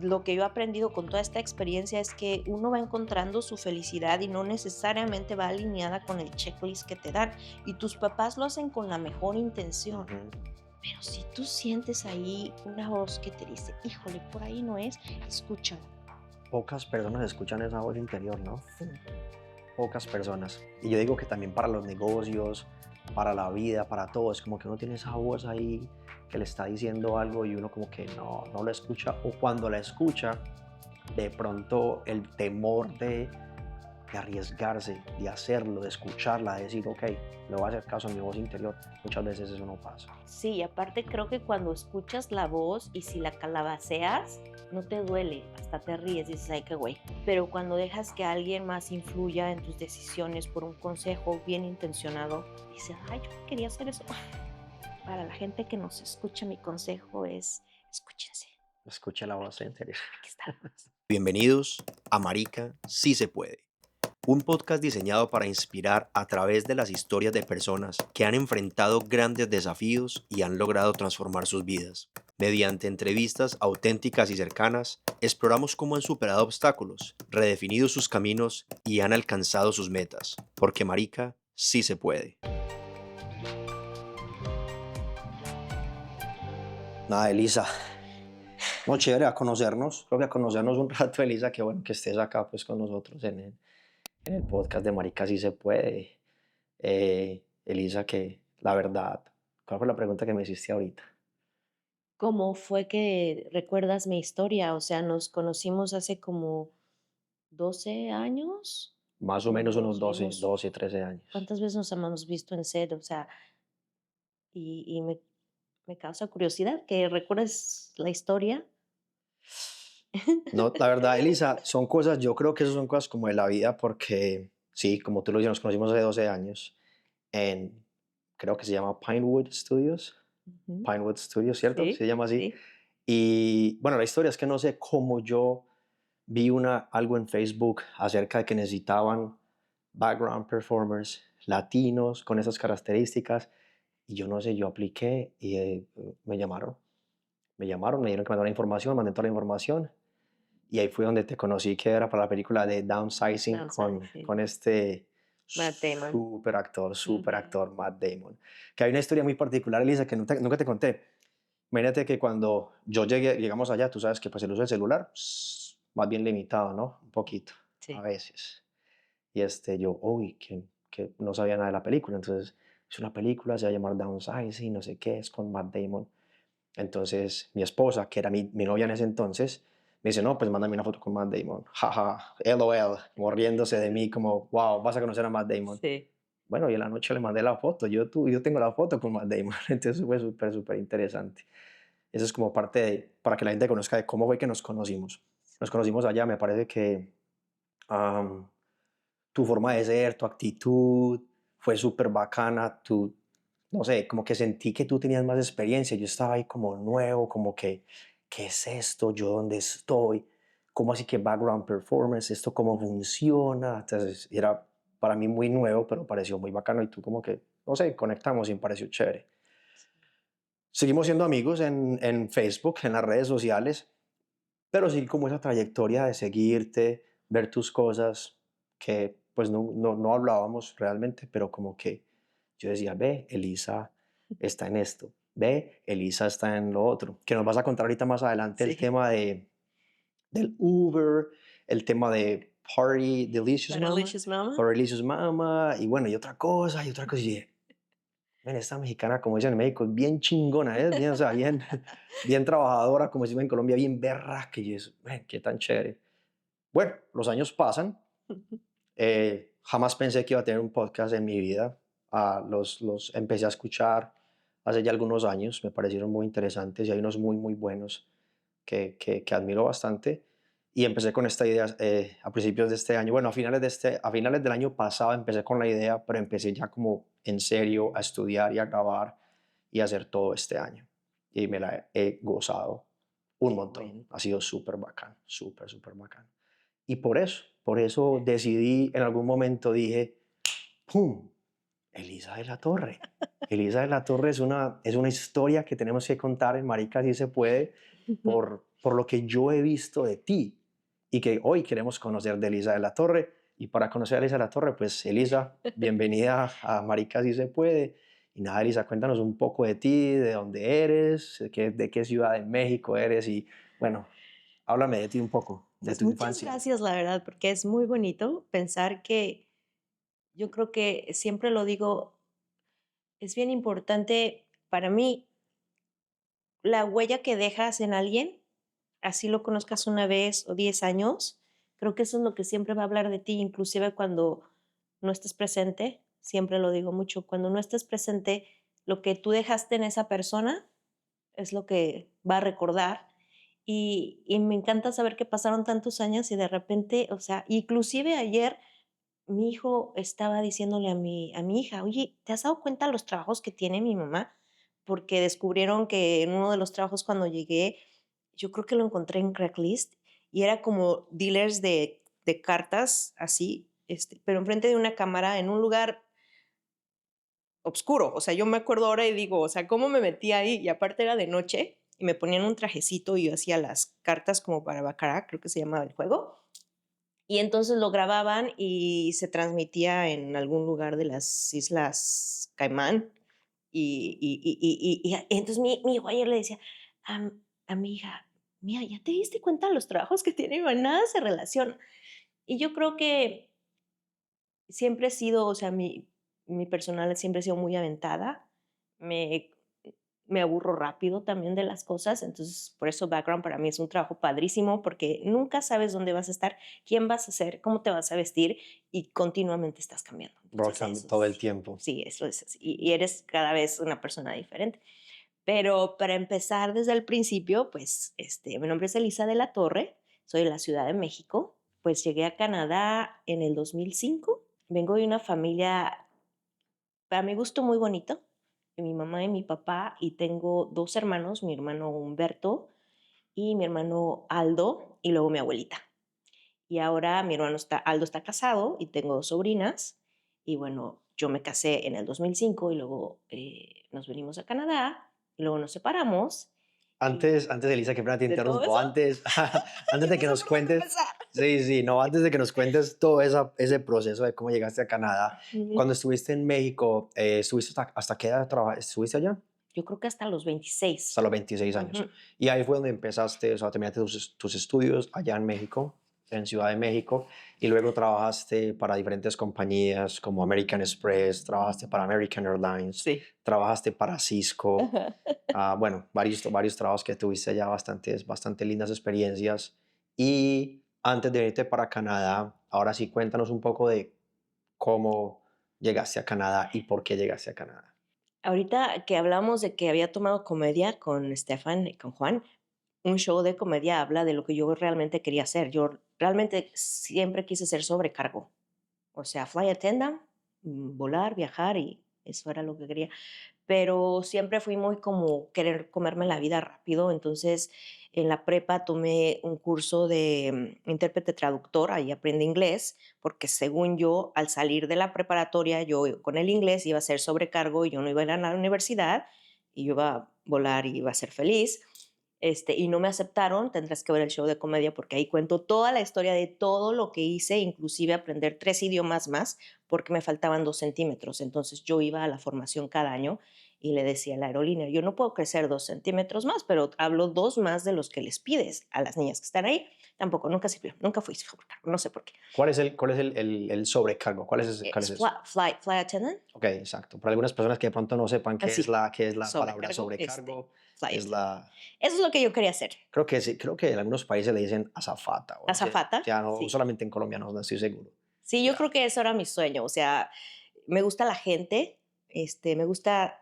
lo que yo he aprendido con toda esta experiencia es que uno va encontrando su felicidad y no necesariamente va alineada con el checklist que te dan. Y tus papás lo hacen con la mejor intención. Ujú. Pero si tú sientes ahí una voz que te dice, híjole, por ahí no es, escúchala. Pocas personas escuchan esa voz interior, ¿no? Sí. Pocas personas. Y yo digo que también para los negocios, para la vida, para todo, es como que uno tiene esa voz ahí que le está diciendo algo y uno como que no la escucha, o cuando la escucha, de pronto el temor de arriesgarse, de hacerlo, de escucharla, de decir, ok, le voy a hacer caso a mi voz interior, muchas veces eso no pasa. Sí, y aparte creo que cuando escuchas la voz y si la calabaceas, no te duele, hasta te ríes, dices, ay, qué güey. Pero cuando dejas que alguien más influya en tus decisiones por un consejo bien intencionado, dices, ay, yo quería hacer eso. Para la gente que nos escucha, mi consejo es, escúchense, Escuche la voz interior. aquí está. Bienvenidos a Marica Sí Se Puede, un podcast diseñado para inspirar a través de las historias de personas que han enfrentado grandes desafíos y han logrado transformar sus vidas. Mediante entrevistas auténticas y cercanas, exploramos cómo han superado obstáculos, redefinido sus caminos y han alcanzado sus metas, porque Marica sí se puede. Nada, Elisa. No, chévere, a conocernos. Creo que a conocernos un rato, Elisa. Qué bueno que estés acá pues con nosotros en el podcast de Marica Sí Se Puede. Elisa, que la verdad, ¿cuál fue la pregunta que me hiciste ahorita? ¿Cómo fue que recuerdas mi historia? O sea, nos conocimos hace como 12 años. Más o menos unos Nos 12, vimos, 12, 13 años. ¿cuántas veces nos hemos visto en set? O sea, y me causa curiosidad que recuerdes la historia. No, la verdad, Elisa, son cosas, yo creo que eso son cosas como de la vida porque, sí, como tú lo dices, nos conocimos hace 12 años en, creo que se llama Pinewood Studios. Ujú. Pinewood Studios, ¿cierto? Sí, Se llama así. sí. Y bueno, la historia es que no sé cómo yo vi algo en Facebook acerca de que necesitaban background performers latinos con esas características y yo no sé, yo apliqué y me llamaron. Me llamaron, me dieron que mandar la información, mandé toda la información y ahí fue donde te conocí que era para la película de Downsizing Downsizing. con este Matt Damon. super Ujú. actor Matt Damon. Que hay una historia muy particular, Elisa, que nunca te conté. Imagínate que cuando llegamos allá, tú sabes que pues el uso del celular, más bien limitado, ¿no? Un poquito, a Sí. veces. Y yo, uy, que no sabía nada de la película. Entonces, es una película, se va a llamar Downsizing, no sé qué, es con Matt Damon. Entonces, mi esposa, que era mi novia en ese entonces, me dice, no, pues mándame una foto con Matt Damon. Jaja, LOL, como riéndose de mí, como, wow, vas a conocer a Matt Damon. Sí. Bueno, y en la noche le mandé la foto. Yo tengo la foto con Matt Damon. Entonces fue súper, súper interesante. Eso es como parte de, para que la gente conozca de cómo fue que nos conocimos. Nos conocimos allá, me parece que am, tu forma de ser, tu actitud fue súper bacana. No sé, como que sentí que tú tenías más experiencia. Yo estaba ahí como nuevo, como que, ¿qué es esto? ¿Yo dónde estoy? ¿Cómo así que background performance? ¿Esto cómo funciona? Entonces era para mí muy nuevo, pero pareció muy bacano y tú como que, no sé, conectamos y me pareció chévere. Seguimos siendo amigos en Facebook, en las redes sociales, pero sí como esa trayectoria de seguirte, ver tus cosas, que pues no hablábamos realmente, pero como que yo decía, ve, Elisa está en esto, ve, Elisa está en lo otro, que nos vas a contar ahorita más adelante el Sí. tema del Uber, el tema de Party Delicious Mama, Delicious Mama. Party Delicious Mama, y bueno, y otra cosa, y dije, ven, esta mexicana, como dicen en México, es bien chingona, ¿eh? Bien, o sea, bien, bien trabajadora, como decimos en Colombia, bien berraca, y eso, ven, qué tan chévere. Bueno, los años pasan, jamás pensé que iba a tener un podcast en mi vida. Los empecé a escuchar hace ya algunos años, me parecieron muy interesantes y hay unos muy, muy buenos que admiro bastante. Y empecé con esta idea a principios de este año, bueno, a finales del año pasado empecé con la idea, pero empecé ya como en serio a estudiar y a grabar y a hacer todo este año. Y me la he gozado un Qué montón. bueno. Ha sido súper bacán, súper, súper bacán. Y por eso decidí, en algún momento dije, ¡pum! Elisa de la Torre. Elisa de la Torre es una historia que tenemos que contar en Marica si se puede, por por lo que yo he visto de ti y que hoy queremos conocer de Elisa de la Torre. Y para conocer a Elisa de la Torre, pues Elisa, bienvenida a Marica Si Se Puede. Y nada, Elisa, cuéntanos un poco de ti, de dónde eres, de qué ciudad de México eres y bueno, háblame de ti un poco, de Pues tu muchas infancia. gracias, la verdad, porque es muy bonito pensar que yo creo que siempre lo digo, es bien importante para mí la huella que dejas en alguien, así lo conozcas una vez o 10 años, creo que eso es lo que siempre va a hablar de ti, inclusive cuando no estés presente, siempre lo digo mucho, cuando no estés presente, lo que tú dejaste en esa persona es lo que va a recordar. Y me encanta saber que pasaron tantos años y de repente, o sea, inclusive ayer mi hijo estaba diciéndole a mi hija, oye, ¿te has dado cuenta los trabajos que tiene mi mamá? Porque descubrieron que en uno de los trabajos cuando llegué, yo creo que lo encontré en Craigslist y era como dealers de cartas así, pero enfrente de una cámara en un lugar oscuro. O sea, yo me acuerdo ahora y digo, o sea, ¿cómo me metí ahí? Y aparte era de noche y me ponían un trajecito y yo hacía las cartas como para Baccarat, creo que se llamaba el juego. Y entonces lo grababan y se transmitía en algún lugar de las Islas Caimán. Y entonces mi hijo ayer le decía a mi hija, mira, ¿ya te diste cuenta de los trabajos que tiene mi mamá? Nada se relaciona. Y yo creo que siempre he sido, o sea, mi personal siempre ha sido muy aventada. Me, me aburro rápido también de las cosas, entonces por eso background para mí es un trabajo padrísimo porque nunca sabes dónde vas a estar, quién vas a ser, cómo te vas a vestir y continuamente estás cambiando. Entonces eso Todo el es, tiempo. sí, eso es así. Y eres cada vez una persona diferente. Pero para empezar desde el principio, pues mi nombre es Elisa de la Torre, soy de la Ciudad de México, pues llegué a Canadá en el 2005. Vengo de una familia, para mi gusto, muy bonito, de mi mamá y mi papá, y tengo dos hermanos, mi hermano Humberto y mi hermano Aldo, y luego mi abuelita. Y ahora mi hermano Aldo está casado y tengo dos sobrinas, y bueno, yo me casé en el 2005 y luego nos venimos a Canadá, y luego nos separamos. Antes, Elisa, que pena te ¿De todo interrumpo, eso? antes Ya de que no sé nos por dónde cuentes, empezar. sí, sí, no, antes de que nos cuentes todo ese proceso de cómo llegaste a Canadá, Ujú. cuando estuviste en México, ¿estuviste hasta qué edad estuviste allá? Yo creo que hasta los 26. Hasta los 26 años. Ujú. Y ahí fue donde empezaste, o sea, terminaste tus estudios allá en México, en Ciudad de México, y luego trabajaste para diferentes compañías como American Express, trabajaste para American Airlines, Sí. trabajaste para Cisco, Ajá. bueno, varios trabajos que tuviste allá, bastante lindas experiencias. Y antes de irte para Canadá, ahora sí cuéntanos un poco de cómo llegaste a Canadá y por qué llegaste a Canadá. Ahorita que hablamos de que había tomado comedia con Estefan y con Juan, un show de comedia habla de lo que yo realmente quería hacer. Yo realmente siempre quise ser sobrecargo. O sea, fly attendant, volar, viajar y eso era lo que quería. Pero siempre fui muy como querer comerme la vida rápido. Entonces, en la prepa tomé un curso de intérprete traductor, ahí aprendí inglés, porque según yo, al salir de la preparatoria, yo con el inglés iba a ser sobrecargo y yo no iba a ir a la universidad y yo iba a volar y iba a ser feliz. Y no me aceptaron, tendrás que ver el show de comedia porque ahí cuento toda la historia de todo lo que hice, inclusive aprender 3 idiomas más, porque me faltaban 2 centímetros. Entonces yo iba a la formación cada año y le decía a la aerolínea, yo no puedo crecer 2 centímetros más, pero hablo 2 más de los que les pides a las niñas que están ahí. Tampoco, nunca sirvió, nunca fui sobrecargo, no sé por qué. ¿Cuál es el sobrecargo? ¿Cuál es Es eso? fly attendant, Ok, exacto. Para algunas personas que de pronto no sepan así, qué es la palabra sobrecargo, sobrecargo, fly es attendant. la, Eso es lo que yo quería hacer. creo que sí, creo que en algunos países le dicen azafata, o Azafata, ya no, sí. solamente en Colombia no estoy seguro. Sí, yo Ya. creo que eso era mi sueño, o sea, me gusta la gente, me gusta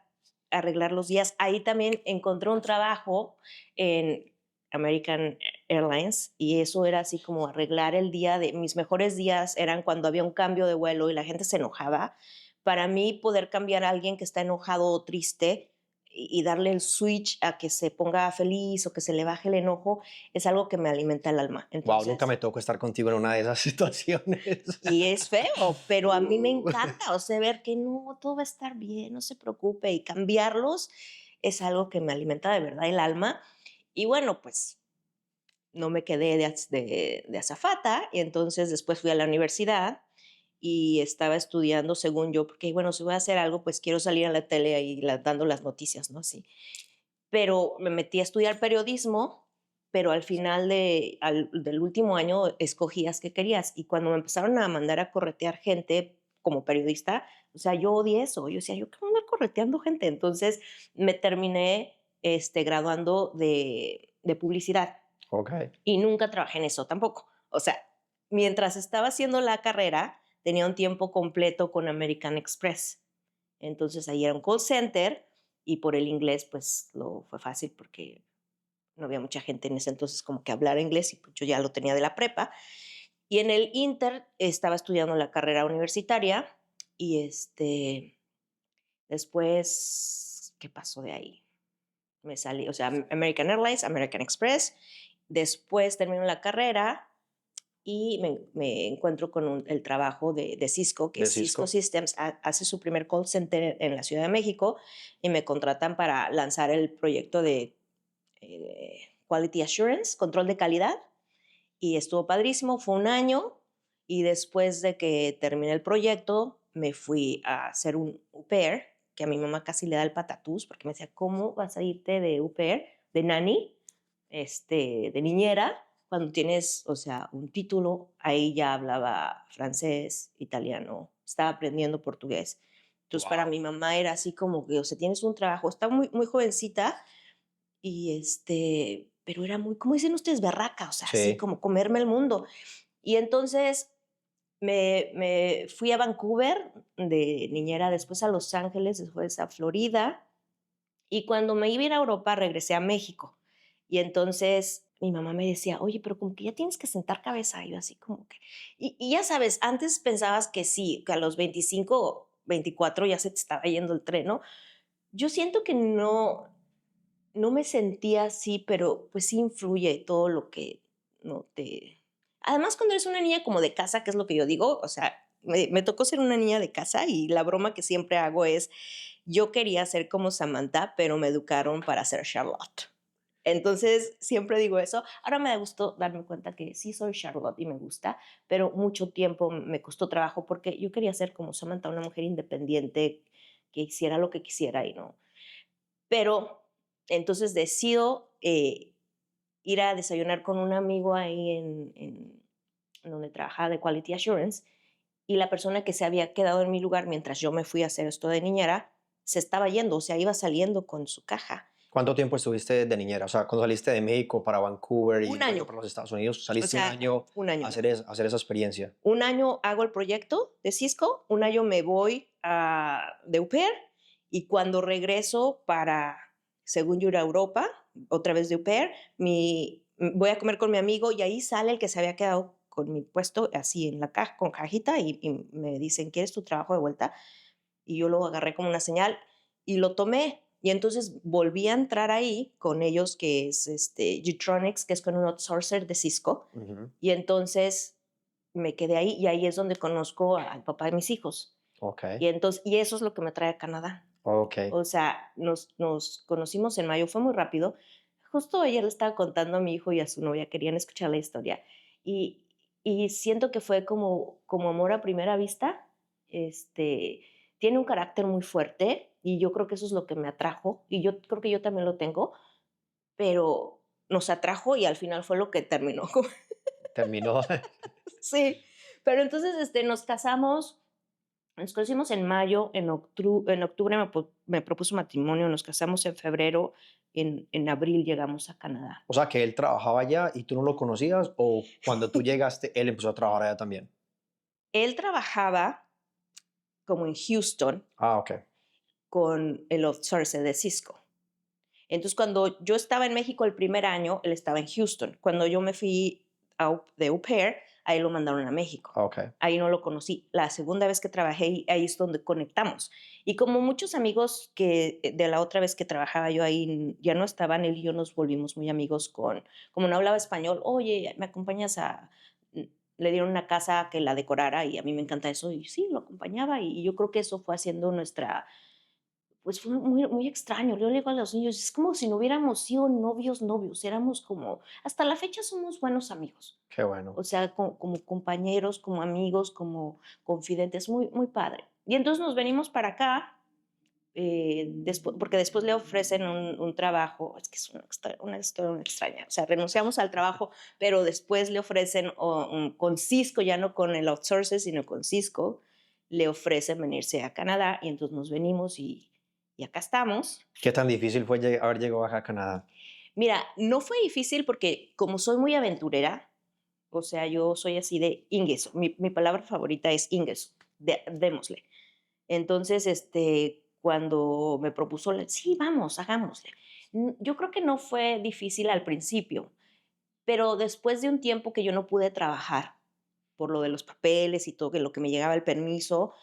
arreglar los días. Ahí también encontré un trabajo en American Airlines y eso era así como arreglar el día de mis mejores días eran cuando había un cambio de vuelo y la gente se enojaba. Para mí poder cambiar a alguien que está enojado o triste y darle el switch a que se ponga feliz o que se le baje el enojo es algo que me alimenta el alma. Wow, nunca Entonces, me tocó estar contigo en una de esas situaciones. y es feo, pero a mí me Uh, encanta, o sea, ver que no, todo va a estar bien, no se preocupe, y cambiarlos es algo que me alimenta de verdad el alma. Y bueno, pues no me quedé de azafata, y entonces después fui a la universidad y estaba estudiando según yo, porque bueno, si voy a hacer algo, pues quiero salir a la tele ahí dando las noticias, ¿no? Así. Pero me metí a estudiar periodismo, pero al final del último año escogías qué querías. Y cuando me empezaron a mandar a corretear gente como periodista, o sea, yo odié eso. Yo decía, yo qué voy a andar correteando gente. Entonces me terminé graduando de publicidad Ok. y nunca trabajé en eso tampoco. O sea, mientras estaba haciendo la carrera, tenía un tiempo completo con American Express. Entonces ahí era un call center y por el inglés pues lo fue fácil porque no había mucha gente en ese entonces como que hablara inglés y pues yo ya lo tenía de la prepa. Y en el Inter estaba estudiando la carrera universitaria y después, ¿qué pasó de ahí? Me salí, o sea, American Airlines, American Express. Después termino la carrera y me encuentro con el trabajo de Cisco, que ¿De Cisco Cisco? Systems hace su primer call center en la Ciudad de México y me contratan para lanzar el proyecto de Quality Assurance, control de calidad, y estuvo padrísimo, fue un año y después de que terminé el proyecto me fui a hacer un au pair, que a mi mamá casi le da el patatús porque me decía, ¿cómo vas a irte de au pair, de nanny, de niñera, cuando tienes, o sea, un título? Ahí ya hablaba francés, italiano, estaba aprendiendo portugués. Entonces, para Wow. mi mamá era así como que, o sea, tienes un trabajo, está muy, muy jovencita y pero era muy, como dicen ustedes, berraca, o sea, así Sí. como comerme el mundo. Y entonces me fui a Vancouver de niñera, después a Los Ángeles, después a Florida. Y cuando me iba a ir a Europa, regresé a México. Y entonces mi mamá me decía, oye, pero como que ya tienes que sentar cabeza. Y yo así como que... Y ya sabes, antes pensabas que sí, que a los 25, 24 ya se te estaba yendo el tren, ¿no? Yo siento que no me sentía así, pero pues sí influye todo lo que no te... Además, cuando eres una niña como de casa, que es lo que yo digo, o sea, me tocó ser una niña de casa y la broma que siempre hago es, yo quería ser como Samantha, pero me educaron para ser Charlotte. Entonces, siempre digo eso. Ahora me da gusto darme cuenta que sí soy Charlotte y me gusta, pero mucho tiempo me costó trabajo porque yo quería ser como Samantha, una mujer independiente que hiciera lo que quisiera y no. Pero entonces decido ir a desayunar con un amigo ahí en donde trabajaba de Quality Assurance y la persona que se había quedado en mi lugar mientras yo me fui a hacer esto de niñera se estaba yendo, o sea, iba saliendo con su caja. ¿Cuánto tiempo estuviste de niñera? O sea, cuando saliste de México para Vancouver y Un luego año, para los Estados Unidos, o saliste un sea, año un año. a hacer esa experiencia. Un año hago el proyecto de Cisco, un año me voy de au pair y cuando regreso para, según yo, ir a Europa, otra vez de au pair, voy a comer con mi amigo y ahí sale el que se había quedado con mi puesto así en la caja, con cajita y me dicen, ¿quieres tu trabajo de vuelta? Y yo lo agarré como una señal y lo tomé. Y entonces volví a entrar ahí con ellos, que es Utronics, que es con un outsourcer de Cisco. Ujú. Y entonces me quedé ahí y ahí es donde conozco al papá de mis hijos. Ok, Y eso es lo que me trae a Canadá. ok. O sea, nos conocimos en mayo, fue muy rápido. Justo ayer le estaba contando a mi hijo y a su novia, querían escuchar la historia. Y, y siento que fue como amor a primera vista. Tiene un carácter muy fuerte y yo creo que eso es lo que me atrajo. Y yo creo que yo también lo tengo, pero nos atrajo y al final fue lo que terminó. Terminó. Sí, pero entonces nos conocimos en mayo, en octubre me propuso matrimonio, nos casamos en febrero, en abril llegamos a Canadá. O sea, que él trabajaba allá y tú no lo conocías, o cuando tú llegaste, él empezó a trabajar allá también. Él trabajaba como en Houston Ah, ok. con el outsourcer de Cisco. Entonces, cuando yo estaba en México el primer año, él estaba en Houston. Cuando yo me fui de au pair, ahí lo mandaron a México. Ok. Ahí no lo conocí. La segunda vez que trabajé, ahí es donde conectamos. Y como muchos amigos que de la otra vez que trabajaba yo ahí ya no estaban, él y yo nos volvimos muy amigos como no hablaba español, oye, ¿me acompañas Le dieron una casa que la decorara y a mí me encanta eso. Y sí, lo acompañaba y yo creo que eso fue haciendo pues fue muy extraño. Yo le digo a los niños, es como si no hubiéramos sido novios, novios, éramos como, hasta la fecha somos buenos amigos. Qué bueno. O sea, como compañeros, como amigos, como confidentes, muy padre. Y entonces nos venimos para acá, porque después le ofrecen un trabajo, es que es una historia muy extraña, o sea, renunciamos al trabajo, pero después le ofrecen, con Cisco, ya no con el outsourcer, sino con Cisco, le ofrecen venirse a Canadá y entonces nos venimos y acá estamos. ¿Qué tan difícil fue haber llegado acá a Canadá? Mira, no fue difícil porque como soy muy aventurera, o sea, yo soy así de ingreso. Mi palabra favorita es ingreso, démosle. Entonces, cuando me propuso, sí, vamos, hagámosle. Yo creo que no fue difícil al principio, pero después de un tiempo que yo no pude trabajar por lo de los papeles y todo, que lo que me llegaba el permiso,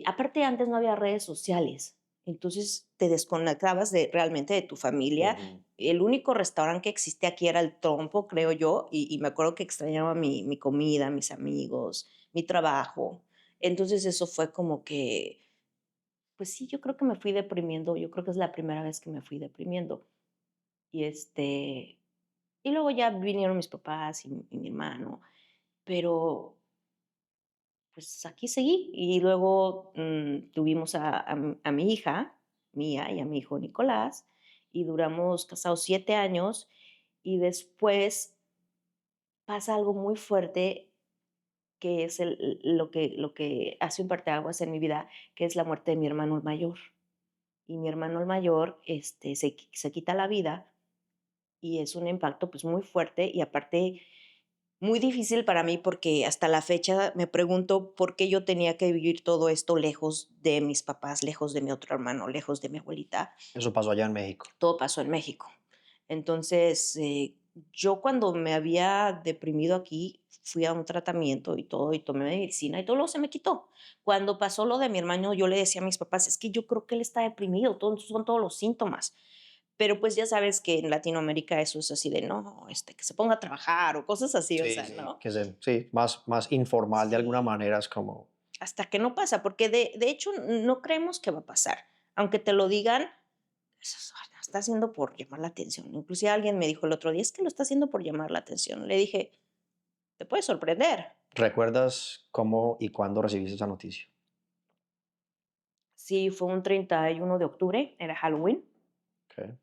aparte antes no había redes sociales, entonces te desconectabas realmente de tu familia. Ujú. El único restaurante que existía aquí era el Trompo, creo yo, y me acuerdo que extrañaba mi comida, mis amigos, mi trabajo. Entonces eso fue como que, pues sí, yo creo que me fui deprimiendo, yo creo que es la primera vez que me fui deprimiendo. Y y luego ya vinieron mis papás y mi hermano, pero pues aquí seguí. Y luego tuvimos a mi hija, Mía, y a mi hijo Nicolás, y duramos casados 7 años. Y después pasa algo muy fuerte, que es lo que hace un parteaguas en mi vida, que es la muerte de mi hermano el mayor. Y mi hermano el mayor se quita la vida y es un impacto pues muy fuerte y aparte muy difícil para mí porque hasta la fecha me pregunto por qué yo tenía que vivir todo esto lejos de mis papás, lejos de mi otro hermano, lejos de mi abuelita. Eso pasó allá en México. Todo pasó en México. Entonces, yo cuando me había deprimido aquí, fui a un tratamiento y todo, y tomé medicina y todo lo se me quitó. Cuando pasó lo de mi hermano, yo le decía a mis papás, es que yo creo que él está deprimido, son todos los síntomas. Pero pues ya sabes que en Latinoamérica eso es así de, no, que se ponga a trabajar o cosas así, o Sí, sea, sí, ¿no? sí, más informal de alguna Sí, manera es como, hasta que no pasa, porque de hecho no creemos que va a pasar. Aunque te lo digan, lo está haciendo por llamar la atención. Inclusive alguien me dijo el otro día, es que lo está haciendo por llamar la atención. Le dije, te puede sorprender. ¿recuerdas cómo y cuándo recibiste esa noticia? Sí, fue un 31 de octubre, era Halloween. Okay.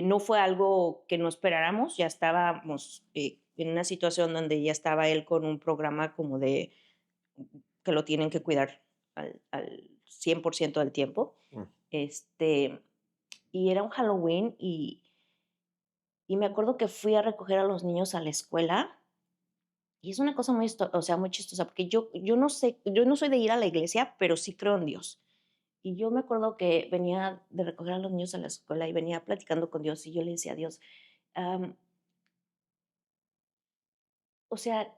No fue algo que no esperáramos, ya estábamos en una situación donde ya estaba él con un programa como de que lo tienen que cuidar al 100% del tiempo. Mm. Este, y era un Halloween y me acuerdo que fui a recoger a los niños a la escuela y es una cosa o sea, muy chistosa, porque yo no sé, yo no soy de ir a la iglesia, pero sí creo en Dios. Y yo me acuerdo que venía de recoger a los niños a la escuela y venía platicando con Dios y yo le decía a Dios, am, o sea,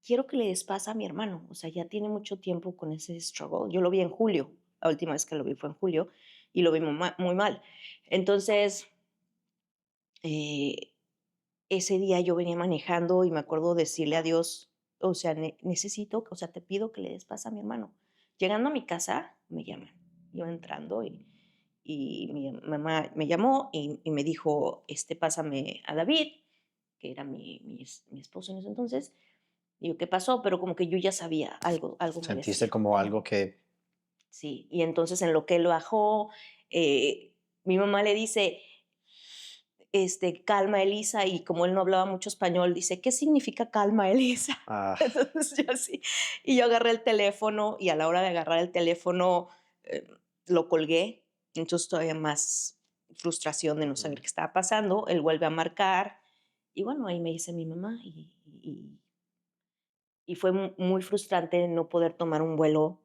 quiero que le des paz a mi hermano, o sea, ya tiene mucho tiempo con ese struggle. Yo lo vi en julio, la última vez que lo vi fue en julio y lo vi muy mal. Entonces, eh, ese día yo venía manejando y me acuerdo decirle a Dios, o sea, necesito, o sea, te pido que le des paz a mi hermano. Llegando a mi casa, me llaman. Iba entrando y mi mamá me llamó y me dijo, pásame a David, que era mi esposo en ese entonces. Digo, ¿qué pasó? Pero como que yo ya sabía, algo me ¿Sentiste decía, como algo. algo que Sí, y entonces en lo que él bajó, mi mamá le dice, calma Elisa, y como él no hablaba mucho español, dice, ¿qué significa calma Elisa? ah, Entonces yo así, y yo agarré el teléfono y a la hora de agarrar el teléfono eh, lo colgué, entonces todavía más frustración de no saber ujú, qué estaba pasando, él vuelve a marcar y bueno, ahí me dice mi mamá y fue muy frustrante no poder tomar un vuelo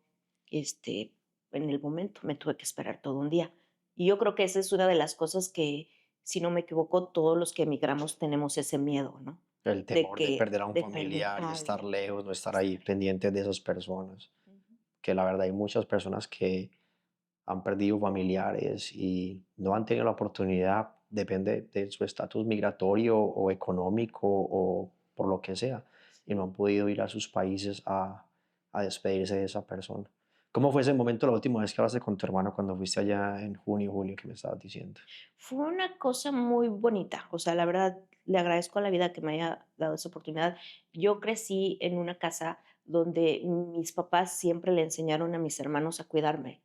en el momento, me tuve que esperar todo un día. Y yo creo que esa es una de las cosas que, si no me equivoco, todos los que emigramos tenemos ese miedo, ¿no? el De temor de que perder a un de perder familiar y a estar alguien. lejos, no estar ahí Sí. pendientes de esas personas? Ujú. Que la verdad hay muchas personas que han perdido familiares y no han tenido la oportunidad, depende de su estatus migratorio o económico o por lo que sea, y no Sí. han podido ir a sus países a despedirse de esa persona. ¿Cómo fue ese momento la última vez que hablaste con tu hermano cuando fuiste allá en junio, julio que me estabas diciendo? Fue una cosa muy bonita, o sea, la verdad le agradezco a la vida que me haya dado esa oportunidad. Yo crecí en una casa donde mis papás siempre le enseñaron a mis hermanos a cuidarme.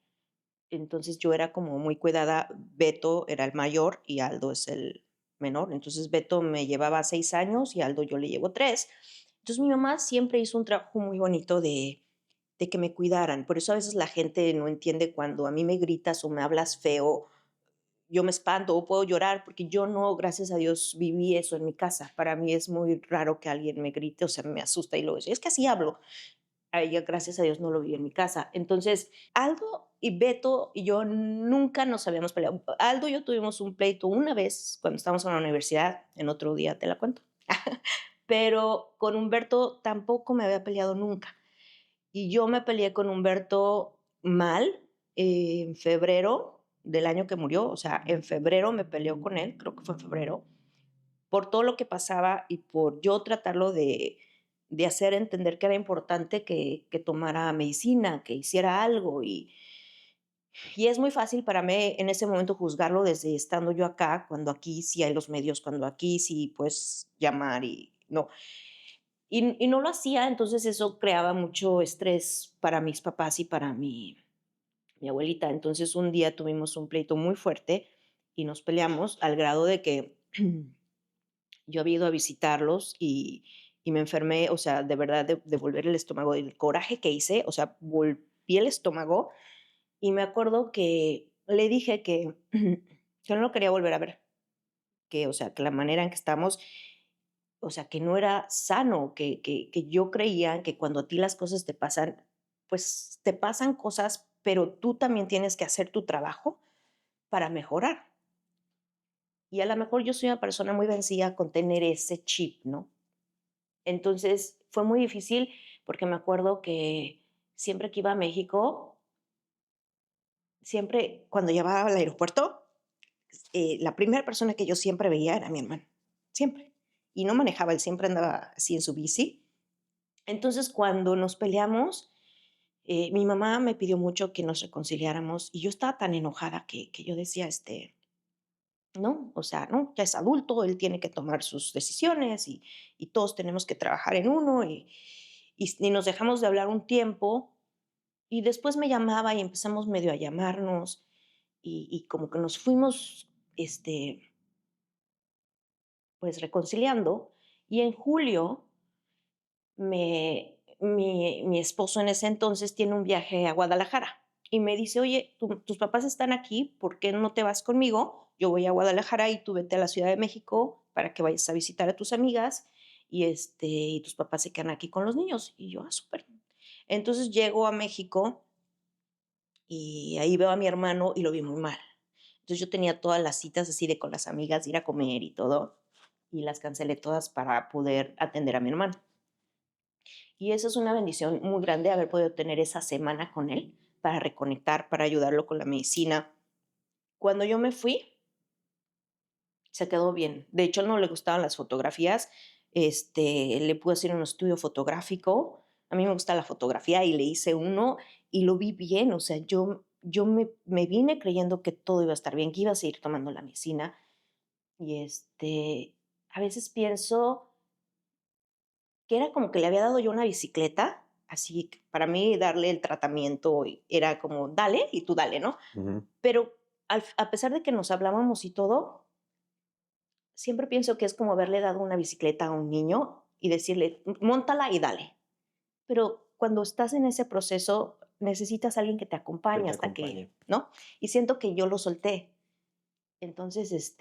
Entonces yo era como muy cuidada. Beto era el mayor y Aldo es el menor. Entonces Beto me llevaba 6 años y Aldo yo le llevo 3. Entonces mi mamá siempre hizo un trabajo muy bonito de que me cuidaran. Por eso a veces la gente no entiende cuando a mí me gritas o me hablas feo, yo me espanto o puedo llorar porque yo no, gracias a Dios, viví eso en mi casa. Para mí es muy raro que alguien me grite, o sea, me asusta y luego dice, es que así hablo. A ella, gracias a Dios, no lo viví en mi casa. Entonces, Aldo y Beto y yo nunca nos habíamos peleado. Aldo y yo tuvimos un pleito una vez cuando estábamos en la universidad, en otro día te la cuento. Pero con Humberto tampoco me había peleado nunca. Y yo me peleé con Humberto mal en febrero del año que murió, o sea, en febrero me peleó con él, creo que fue en febrero, por todo lo que pasaba y por yo tratarlo de hacer entender que era importante que tomara medicina, que hiciera algo. Y es muy fácil para mí en ese momento juzgarlo desde estando yo acá, cuando aquí sí hay los medios, cuando aquí sí puedes llamar y no. Y no lo hacía, entonces eso creaba mucho estrés para mis papás y para mi abuelita. Entonces un día tuvimos un pleito muy fuerte y nos peleamos al grado de que yo había ido a visitarlos y me enfermé, o sea, de verdad, de volver el estómago, del coraje que hice, o sea, volví el estómago y me acuerdo que le dije que, que no lo quería volver a ver, que, o sea, que la manera en que estamos, o sea, que no era sano, que yo creía que cuando a ti las cosas te pasan, pues te pasan cosas, pero tú también tienes que hacer tu trabajo para mejorar. Y a lo mejor yo soy una persona muy vencida con tener ese chip, ¿no? Entonces, fue muy difícil porque me acuerdo que siempre que iba a México, siempre cuando llegaba al aeropuerto, la primera persona que yo siempre veía era mi hermano, siempre. Y no manejaba, él siempre andaba así en su bici. Entonces, cuando nos peleamos, mi mamá me pidió mucho que nos reconciliáramos y yo estaba tan enojada que yo decía, no, o sea, no, ya es adulto, él tiene que tomar sus decisiones y todos tenemos que trabajar en uno y nos dejamos de hablar un tiempo y después me llamaba y empezamos medio a llamarnos y como que nos fuimos, pues reconciliando y en julio mi esposo en ese entonces tiene un viaje a Guadalajara y me dice, oye, tus papás están aquí, ¿por qué no te vas conmigo? Yo voy a Guadalajara y tú vete a la Ciudad de México para que vayas a visitar a tus amigas y tus papás se quedan aquí con los niños. Y yo, súper. Entonces llego a México y ahí veo a mi hermano y lo vi muy mal. Entonces yo tenía todas las citas así de con las amigas, de ir a comer y todo, y las cancelé todas para poder atender a mi hermano. Y eso es una bendición muy grande haber podido tener esa semana con él para reconectar, para ayudarlo con la medicina. Cuando yo me fui, se quedó bien. De hecho, no le gustaban las fotografías. Le pude hacer un estudio fotográfico. A mí me gusta la fotografía y le hice uno y lo vi bien. O sea, yo me vine creyendo que todo iba a estar bien, que iba a seguir tomando la medicina. Y a veces pienso que era como que le había dado yo una bicicleta, así que para mí darle el tratamiento era como, dale y tú dale, ¿no? Ujú. Pero a pesar de que nos hablábamos y todo, siempre pienso que es como haberle dado una bicicleta a un niño y decirle, móntala y dale. Pero cuando estás en ese proceso, necesitas a alguien que te Que acompañe te hasta que, acompañe. ¿no? Y siento que yo lo solté. Entonces,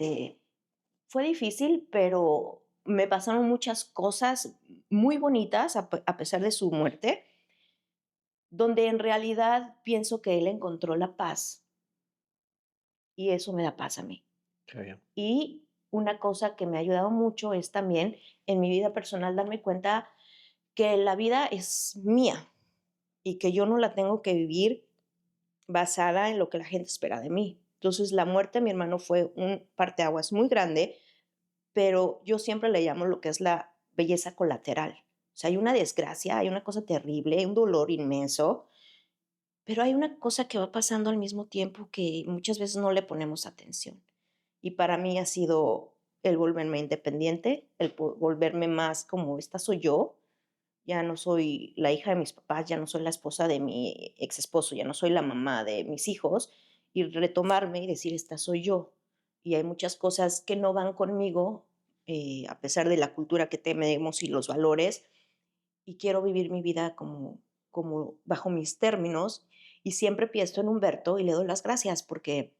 fue difícil, pero me pasaron muchas cosas muy bonitas a pesar de su muerte, donde en realidad pienso que él encontró la paz y eso me da paz a mí. Qué bien. Y una cosa que me ha ayudado mucho es también en mi vida personal darme cuenta que la vida es mía y que yo no la tengo que vivir basada en lo que la gente espera de mí. Entonces, la muerte de mi hermano fue un parteaguas muy grande, pero yo siempre le llamo lo que es la belleza colateral. O sea, hay una desgracia, hay una cosa terrible, hay un dolor inmenso, Pero hay una cosa que va pasando al mismo tiempo que muchas veces no le ponemos atención. Y para mí ha sido el volverme independiente, el volverme más como esta soy yo. Ya no soy la hija de mis papás, ya no soy la esposa de mi ex esposo, ya no soy la mamá de mis hijos, y retomarme y decir, esta soy yo. Y hay muchas cosas que no van conmigo, a pesar de la cultura que tenemos y los valores, y quiero vivir mi vida como bajo mis términos. Y siempre pienso en Humberto y le doy las gracias porque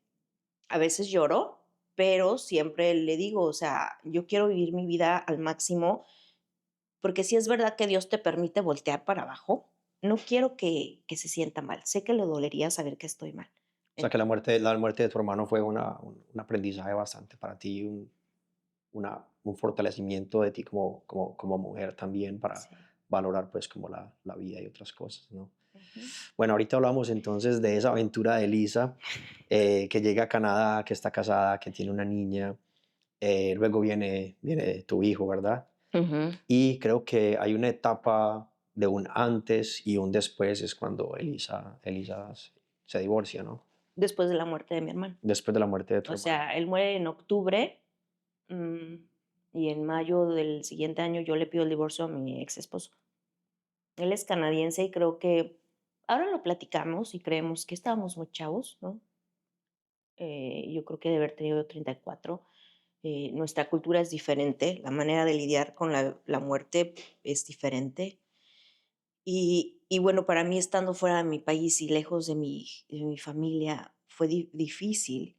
a veces lloro, pero siempre le digo, o sea, yo quiero vivir mi vida al máximo porque si es verdad que Dios te permite voltear para abajo, no quiero que se sienta mal. Sé que le dolería saber que estoy mal. O sea, que la muerte de tu hermano fue un aprendizaje bastante para ti, un fortalecimiento de ti como mujer también para Sí. valorar pues como la vida y otras cosas, ¿no? Ujú. Bueno, ahorita hablamos entonces de esa aventura de Elisa, que llega a Canadá, que está casada, que tiene una niña, luego viene tu hijo, ¿verdad? Ujú. Y creo que hay una etapa de un antes y un después, es cuando Elisa se divorcia, ¿no? Después de la muerte de mi hermano. Después de la muerte de tu O hermano. sea, él muere en octubre, mm, y en mayo del siguiente año yo le pido el divorcio a mi ex esposo. Él es canadiense y creo que ahora lo platicamos y creemos que estábamos muy chavos, ¿no? Yo creo que de haber tenido 34. Nuestra cultura es diferente, la manera de lidiar con la muerte es diferente. Y bueno, para mí estando fuera de mi país y lejos de mi familia, fue difícil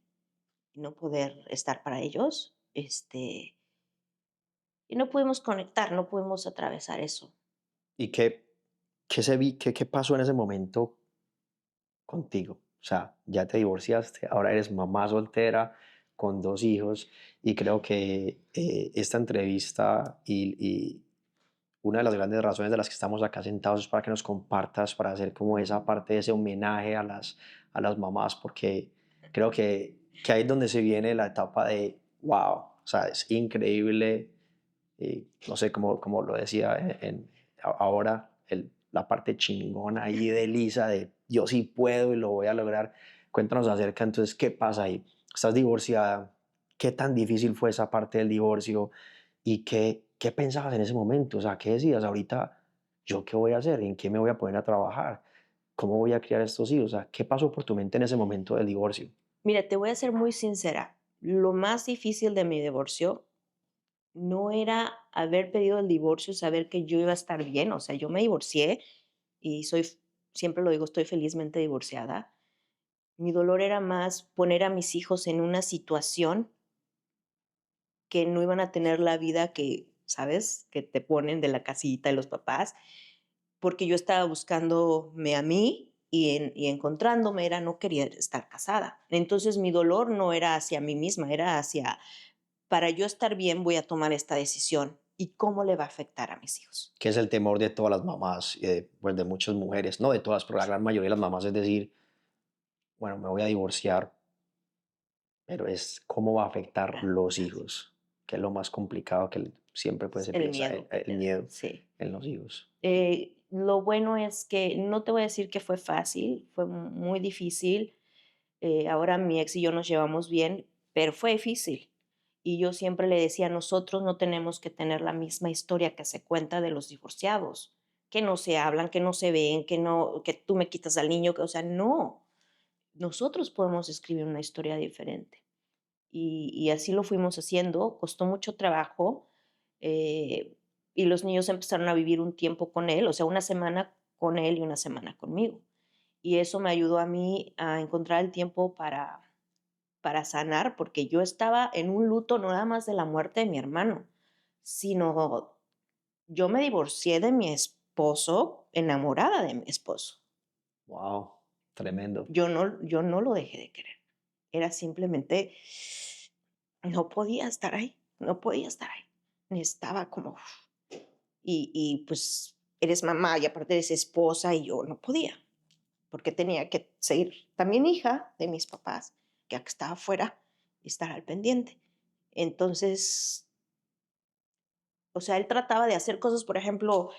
no poder estar para ellos, y no pudimos conectar, no pudimos atravesar eso. ¿Y qué pasó en ese momento contigo? O sea, ya te divorciaste, ahora eres mamá soltera con 2 hijos y creo que, esta entrevista y una de las grandes razones de las que estamos acá sentados es para que nos compartas, para hacer como esa parte, ese homenaje a las mamás, porque creo que ahí es donde se viene la etapa de, wow, o sea, es increíble, no sé cómo lo decía ahora, la parte chingona ahí de Lisa, de yo sí puedo y lo voy a lograr. Cuéntanos acerca, entonces, ¿qué pasa ahí? Estás divorciada, ¿qué tan difícil fue esa parte del divorcio? ¿Y qué pensabas en ese momento? O sea, ¿qué decías ahorita? ¿Yo qué voy a hacer? ¿En qué me voy a poner a trabajar? ¿Cómo voy a criar a estos hijos? O sea, ¿qué pasó por tu mente en ese momento del divorcio? Mira, te voy a ser muy sincera. Lo más difícil de mi divorcio no era haber pedido el divorcio, saber que yo iba a estar bien. O sea, yo me divorcié y siempre lo digo, estoy felizmente divorciada. Mi dolor era más poner a mis hijos en una situación que no iban a tener la vida que, ¿sabes? Que te ponen de la casita de los papás, porque yo estaba buscándome a mí y encontrándome era no quería estar casada. Entonces mi dolor no era hacia mí misma, era hacia, para yo estar bien voy a tomar esta decisión y cómo le va a afectar a mis hijos. Que es el temor de todas las mamás, y pues de muchas mujeres, no de todas, pero la gran mayoría de las mamás, es decir, bueno, me voy a divorciar, pero es cómo va a afectar Ah, los hijos, que es lo más complicado que siempre pues se el piensa, miedo que el te da, miedo sí. en los hijos. Lo bueno es que no te voy a decir que fue fácil, fue muy difícil. Ahora mi ex y yo nos llevamos bien, pero fue difícil. Y yo siempre le decía, nosotros no tenemos que tener la misma historia que se cuenta de los divorciados, que no se hablan, que no se ven, que no, que tú me quitas al niño, que, o sea, no. Nosotros podemos escribir una historia diferente. Y así lo fuimos haciendo, costó mucho trabajo, eh, y los niños empezaron a vivir un tiempo con él, o sea, una semana con él y una semana conmigo. Y eso me ayudó a mí a encontrar el tiempo para sanar, porque yo estaba en un luto no nada más de la muerte de mi hermano, sino yo me divorcié de mi esposo, enamorada de mi esposo. Wow, tremendo. Yo no lo dejé de querer. Era simplemente, no podía estar ahí, no podía estar ahí. Estaba como, pues eres mamá y aparte eres esposa y yo no podía, porque tenía que seguir también hija de mis papás, que estaba afuera y estar al pendiente. Entonces, o sea, él trataba de hacer cosas, por ejemplo,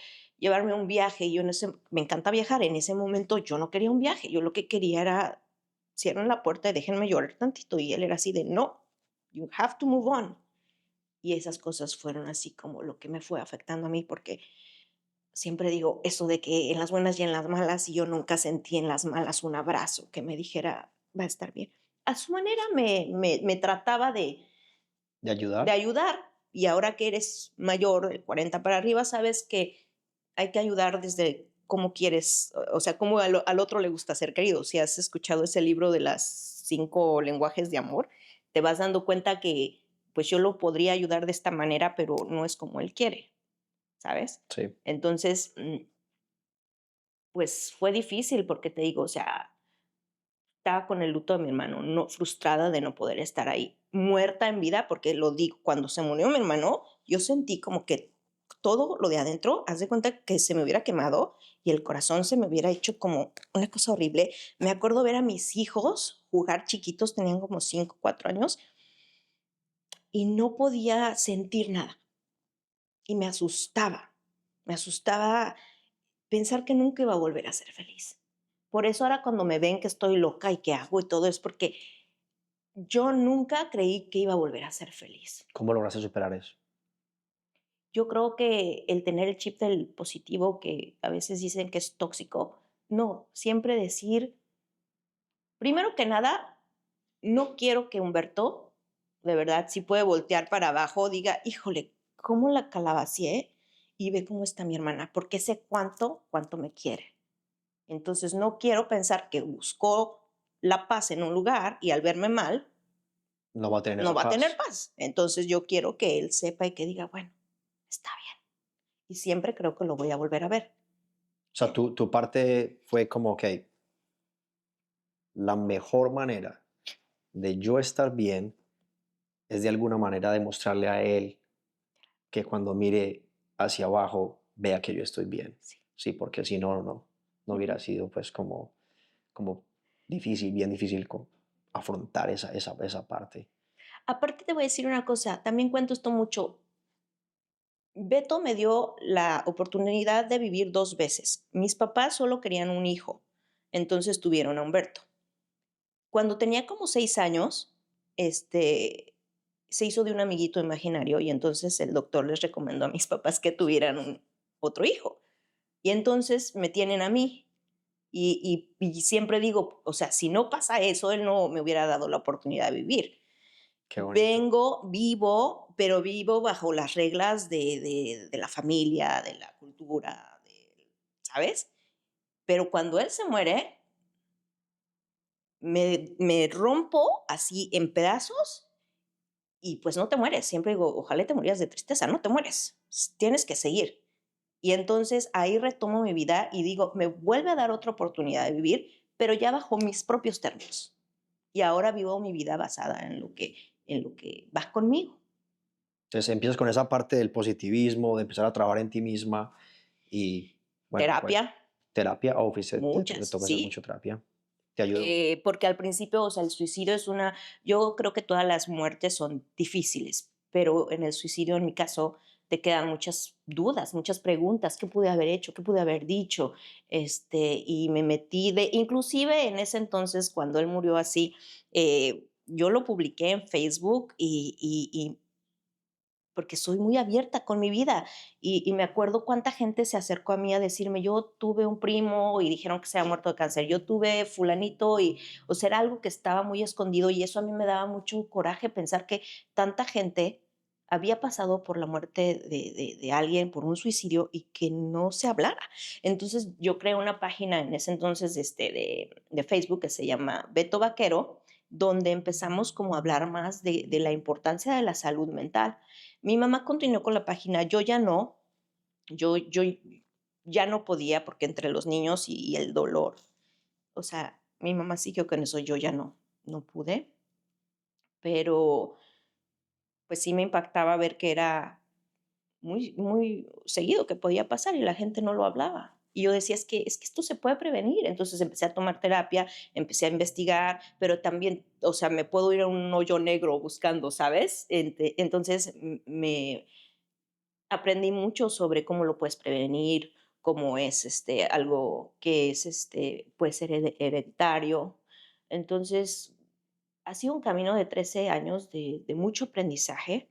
llevarme a un viaje. Y yo me encanta viajar. En ese momento yo no quería un viaje. Yo lo que quería era, cierren la puerta y déjenme llorar tantito. Y él era así de, no, you have to move on. Y esas cosas fueron así como lo que me fue afectando a mí, porque siempre digo eso de que en las buenas y en las malas, y yo nunca sentí en las malas un abrazo que me dijera, va a estar bien. A su manera me trataba ¿De de ayudar? ayudar, y ahora que eres mayor, de 40 para arriba, sabes que hay que ayudar desde cómo quieres, o sea, cómo al otro le gusta ser querido. Si has escuchado ese libro de las 5 lenguajes de amor, te vas dando cuenta que pues yo lo podría ayudar de esta manera, pero no es como él quiere, ¿sabes? Sí. Entonces, pues fue difícil porque te digo, o sea, estaba con el luto de mi hermano, no, frustrada de no poder estar ahí, muerta en vida, porque lo digo, cuando se murió mi hermano, yo sentí como que todo lo de adentro, haz de cuenta que se me hubiera quemado y el corazón se me hubiera hecho como una cosa horrible. Me acuerdo ver a mis hijos jugar chiquitos, tenían como 5, 4 años, y no podía sentir nada. Y me asustaba pensar que nunca iba a volver a ser feliz. Por eso ahora cuando me ven que estoy loca y que hago y todo es porque yo nunca creí que iba a volver a ser feliz. ¿Cómo lograste superar eso? Yo creo que el tener el chip del positivo, que a veces dicen que es tóxico, no, siempre decir, primero que nada, no quiero que Humberto, de verdad, si puede voltear para abajo, diga, híjole, ¿cómo la calabacié? Y ve cómo está mi hermana, porque sé cuánto me quiere. Entonces no quiero pensar que buscó la paz en un lugar y al verme mal, No va a tener no esa va a tener paz. paz. Entonces yo quiero que él sepa y que diga, bueno, está bien. Y siempre creo que lo voy a volver a ver. O sea, tu parte fue como, ok, la mejor manera de yo estar bien es de alguna manera demostrarle a él que cuando mire hacia abajo vea que yo estoy bien. Sí. Sí, porque si no, no hubiera sido pues como difícil, bien difícil afrontar esa parte. Aparte te voy a decir una cosa, también cuento esto mucho. Beto me dio la oportunidad de vivir 2 veces. Mis papás solo querían un hijo, entonces tuvieron a Humberto. Cuando tenía como 6 años, se hizo de un amiguito imaginario y entonces el doctor les recomendó a mis papás que tuvieran otro hijo. Y entonces me tienen a mí. Y siempre digo, o sea, si no pasa eso, él no me hubiera dado la oportunidad de vivir. Qué bonito. Vengo, vivo, pero vivo bajo las reglas de la familia, de la cultura, ¿sabes? Pero cuando él se muere, me rompo así en pedazos y pues no te mueres. Siempre digo, ojalá te murieras de tristeza, no te mueres, tienes que seguir. Y entonces ahí retomo mi vida y digo, me vuelve a dar otra oportunidad de vivir, pero ya bajo mis propios términos. Y ahora vivo mi vida basada en lo que va conmigo. Entonces empiezas con esa parte del positivismo, de empezar a trabajar en ti misma y bueno, pues Terapia, terapia, o fuiste, te muchas, tocó hacer mucho sí. terapia, te ayudó. Porque al principio, o sea, el suicidio es yo creo que todas las muertes son difíciles, pero en el suicidio, en mi caso, te quedan muchas dudas, muchas preguntas, ¿qué pude haber hecho? ¿Qué pude haber dicho? Y me metí inclusive en ese entonces, cuando él murió así, yo lo publiqué en Facebook y porque soy muy abierta con mi vida. Y me acuerdo cuánta gente se acercó a mí a decirme, yo tuve un primo y dijeron que se había muerto de cáncer, yo tuve fulanito y, o sea, era algo que estaba muy escondido y eso a mí me daba mucho coraje pensar que tanta gente había pasado por la muerte de alguien, por un suicidio y que no se hablara. Entonces yo creé una página en ese entonces de Facebook que se llama Beto Vaquero, donde empezamos como a hablar más de la importancia de la salud mental. Mi mamá continuó con la página, yo ya no, yo ya no podía porque entre los niños y el dolor, o sea, mi mamá siguió con eso, yo ya no pude, pero pues sí me impactaba ver que era muy seguido que podía pasar y la gente no lo hablaba. Y yo decía, es que esto se puede prevenir. Entonces empecé a tomar terapia, empecé a investigar, pero también, o sea, me puedo ir a un hoyo negro buscando, ¿sabes? Entonces me aprendí mucho sobre cómo lo puedes prevenir, como es algo que es puede ser hereditario. Entonces, ha sido un camino de 13 años de mucho aprendizaje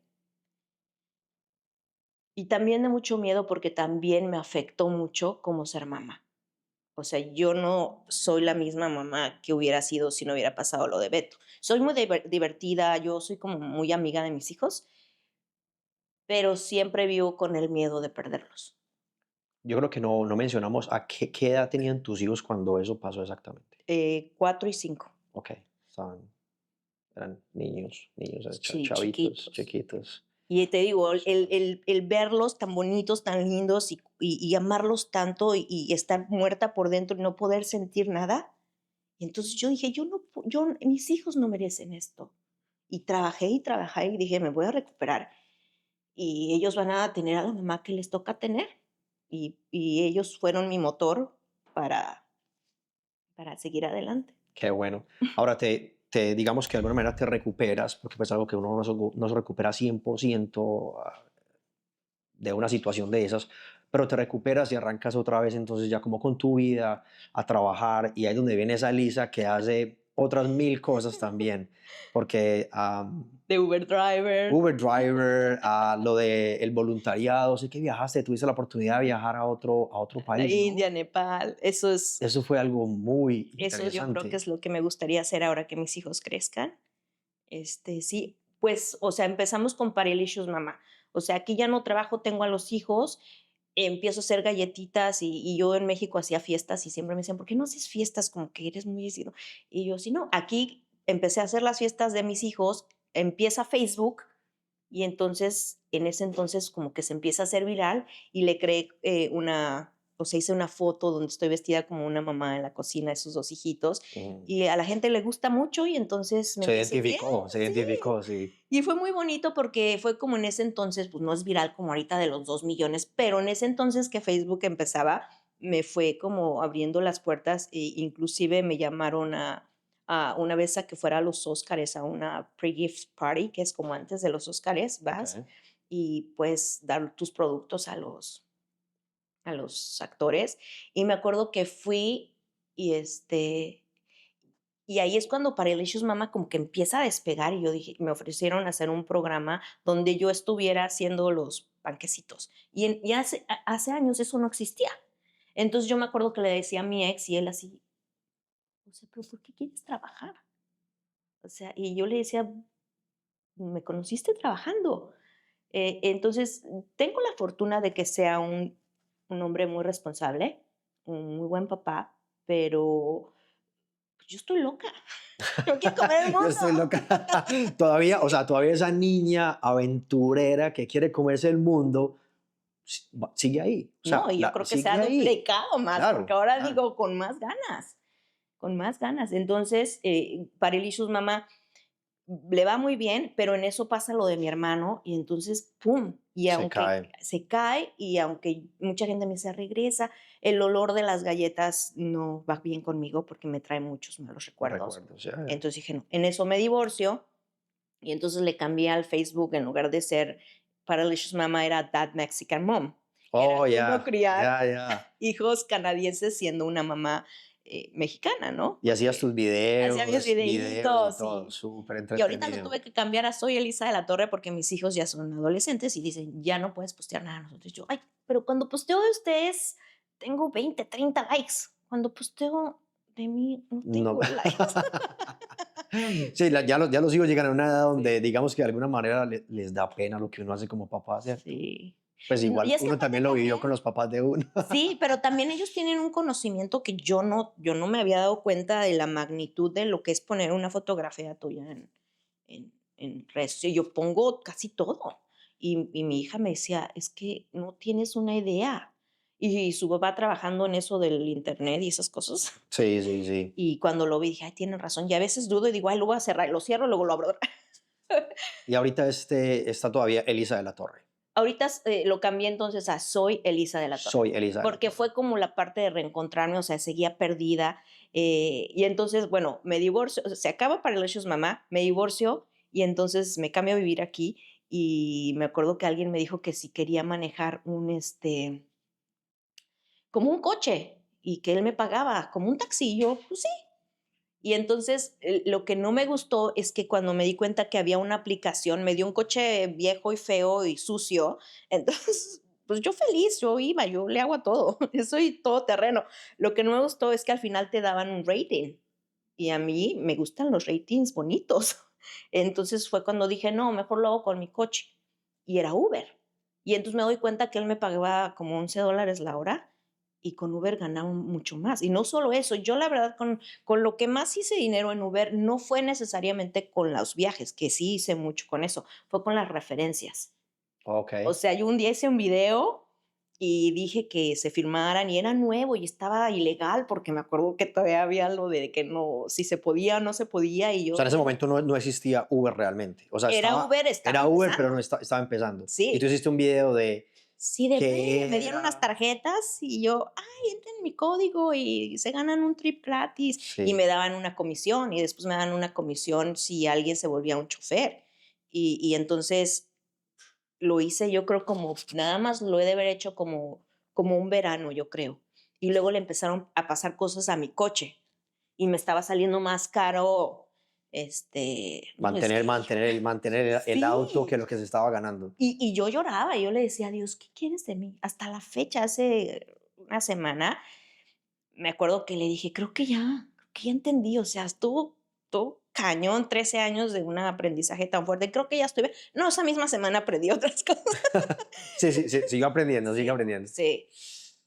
y también de mucho miedo porque también me afectó mucho como ser mamá. O sea, yo no soy la misma mamá que hubiera sido si no hubiera pasado lo de Beto. Soy muy divertida, yo soy como muy amiga de mis hijos, pero siempre vivo con el miedo de perderlos. Yo creo que no mencionamos a qué edad tenían tus hijos cuando eso pasó exactamente. 4 y 5. Ok, eran niños, Sí, chavitos, chiquitos. chiquitos. Y te digo, el verlos tan bonitos, tan lindos y amarlos tanto y estar muerta por dentro y no poder sentir nada. Y entonces yo dije, yo no, mis hijos no merecen esto. Y trabajé y dije, me voy a recuperar. Y ellos van a tener a la mamá que les toca tener. Y ellos fueron mi motor para, para seguir adelante. Qué bueno. Ahora digamos que de alguna manera te recuperas, porque pues algo que uno no se recupera 100% de una situación de esas, pero te recuperas y arrancas otra vez entonces ya como con tu vida, a trabajar, y ahí es donde viene esa Elisa que hace otras 1000 cosas también, porque De Uber driver. Uber driver, lo de el voluntariado, sé que viajaste, tuviste la oportunidad de viajar a otro La país, ¿no? India, Nepal, Eso fue algo muy eso yo creo que interesante. es lo que me gustaría hacer ahora que mis hijos crezcan. Sí, pues, o sea, empezamos con Paralicious Mamá. O sea, aquí ya no trabajo, tengo a los hijos, empiezo a hacer galletitas y yo en México hacía fiestas y siempre me decían, ¿por qué no haces fiestas? Como que eres muy decidido. Y yo, sí, no, aquí empecé a hacer las fiestas de mis hijos, empieza Facebook y entonces, en ese entonces como que se empieza a hacer viral y le creé o sea, hice una foto donde estoy vestida como una mamá en la cocina de sus 2 hijitos Ujú. y a la gente le gusta mucho y entonces me empieza a decir, Se sí. identificó, sí. Y fue muy bonito porque fue como en ese entonces, pues no es viral como ahorita de los 2 millones, pero en ese entonces que Facebook empezaba, me fue como abriendo las puertas e inclusive me llamaron a una vez a que fuera a los Óscares, a una pre-gift party, que es como antes de los Óscares, vas Okay. y puedes dar tus productos a los actores. Y me acuerdo que fui y y ahí es cuando Paralicious Mama como que empieza a despegar y yo dije, me ofrecieron hacer un programa donde yo estuviera haciendo los panquecitos. Y hace años eso no existía. Entonces yo me acuerdo que le decía a mi ex y él así, o sea, pero ¿por qué quieres trabajar? O sea, y yo le decía, me conociste trabajando. Entonces, tengo la fortuna de que sea un hombre muy responsable, un muy buen papá, pero pues, yo estoy loca. Yo quiero comer el Yo mundo. estoy loca. Todavía, o sea, todavía esa niña aventurera que quiere comerse el mundo sigue ahí. O No, sea, y yo creo que se ha sigue ahí. duplicado más, porque Claro, ahora claro. digo con más ganas, con más ganas. Entonces, Paralicious Mamá le va muy bien, pero en eso pasa lo de mi hermano y entonces, ¡pum! Y Se aunque cae. se cae y aunque mucha gente me dice, regresa, el olor de las galletas no va bien conmigo porque me trae muchos malos recuerdos. Recuerdos. Ya. Entonces dije, no, en eso me divorcio y entonces le cambié al Facebook en lugar de ser Paralicious Mama era That Mexican Mom. Era Oh, cómo ya, criar ya, ya. hijos canadienses siendo una mamá mexicana, ¿no? Y hacías tus Hacía mis videos y videitos todo, súper y ahorita lo entretenido. tuve que cambiar a Soy Elisa de la Torre porque mis hijos ya son adolescentes y dicen, ya no puedes postear nada. Nosotros, yo, ay, pero cuando posteo de ustedes, tengo 20, 30 likes. Cuando posteo de mí, no No. tengo likes. Sí, ya los hijos llegan a una edad donde, Sí. digamos que de alguna manera les da pena lo que uno hace como papá, ¿cierto? Sí. Pues Y, y igual es que uno aparte también lo vivió con también, los papás de uno. sí, pero también ellos tienen un conocimiento que yo no me había dado cuenta de la magnitud de lo que es poner una fotografía tuya en redes. Y yo pongo casi todo. Y mi hija me decía, es que no tienes una idea. Y su papá trabajando en eso del internet y esas cosas. Sí, sí, sí. Y cuando lo vi, dije, ay, tienen razón. Y a veces dudo y digo, ay, lo voy a cerrar. Lo cierro, luego lo abro. Y ahorita está todavía Elisa de la Torre. Ahorita lo cambié entonces a Soy Elisa de la Torre, Soy Elisa de la porque Torre. fue como la parte de reencontrarme, o sea, seguía perdida. Y entonces, bueno, me divorcio, o sea, se acaba Paralicious Mamá, me divorcio y entonces me cambio a vivir aquí. Y me acuerdo que alguien me dijo que si quería manejar como un coche y que él me pagaba como un taxi. Y yo, pues sí. Y entonces lo que no me gustó es que cuando me di cuenta que había una aplicación, me dio un coche viejo y feo y sucio. Entonces, pues yo feliz, yo iba, yo le hago a todo, yo soy todoterreno. Lo que no me gustó es que al final te daban un rating y a mí me gustan los ratings bonitos. Entonces fue cuando dije, no, mejor lo hago con mi coche. Y era Uber. Y entonces me doy cuenta que él me pagaba como $11 la hora y con Uber ganaba mucho más. Y no solo eso, yo la verdad con lo que más hice dinero en Uber no fue necesariamente con los viajes, que sí hice mucho con eso, fue con las referencias. Ok. O sea, yo un día hice un video y dije que se firmaran y era nuevo y estaba ilegal porque me acuerdo que todavía había lo de que no, si se podía o no se podía y O yo, sea, en ese momento no existía Uber realmente. O sea, era Uber, estaba era Uber, pero empezando. estaba empezando. Y tú Sí, hiciste un video de sí, de ve, me qué dieron unas era. tarjetas y yo, ay, entren mi código y se ganan un trip gratis y Sí. me daban una comisión y después me dan una comisión si alguien se volvía un chofer. Y entonces lo hice, yo creo, como nada más lo he de haber hecho como un verano, yo creo. Y luego le empezaron a pasar cosas a mi coche y me estaba saliendo más caro, pues, Mantener el auto que sí. lo que se estaba ganando. Y yo lloraba, yo le decía a Dios, ¿qué quieres de mí? Hasta la fecha, hace una semana, me acuerdo que le dije, creo que ya entendí, o sea, estuvo cañón, 13 años de un aprendizaje tan fuerte, creo que ya estoy bien. No, esa misma semana aprendí otras cosas. Sí, sí, sí, sigo aprendiendo, sigo Sí, aprendiendo. sí,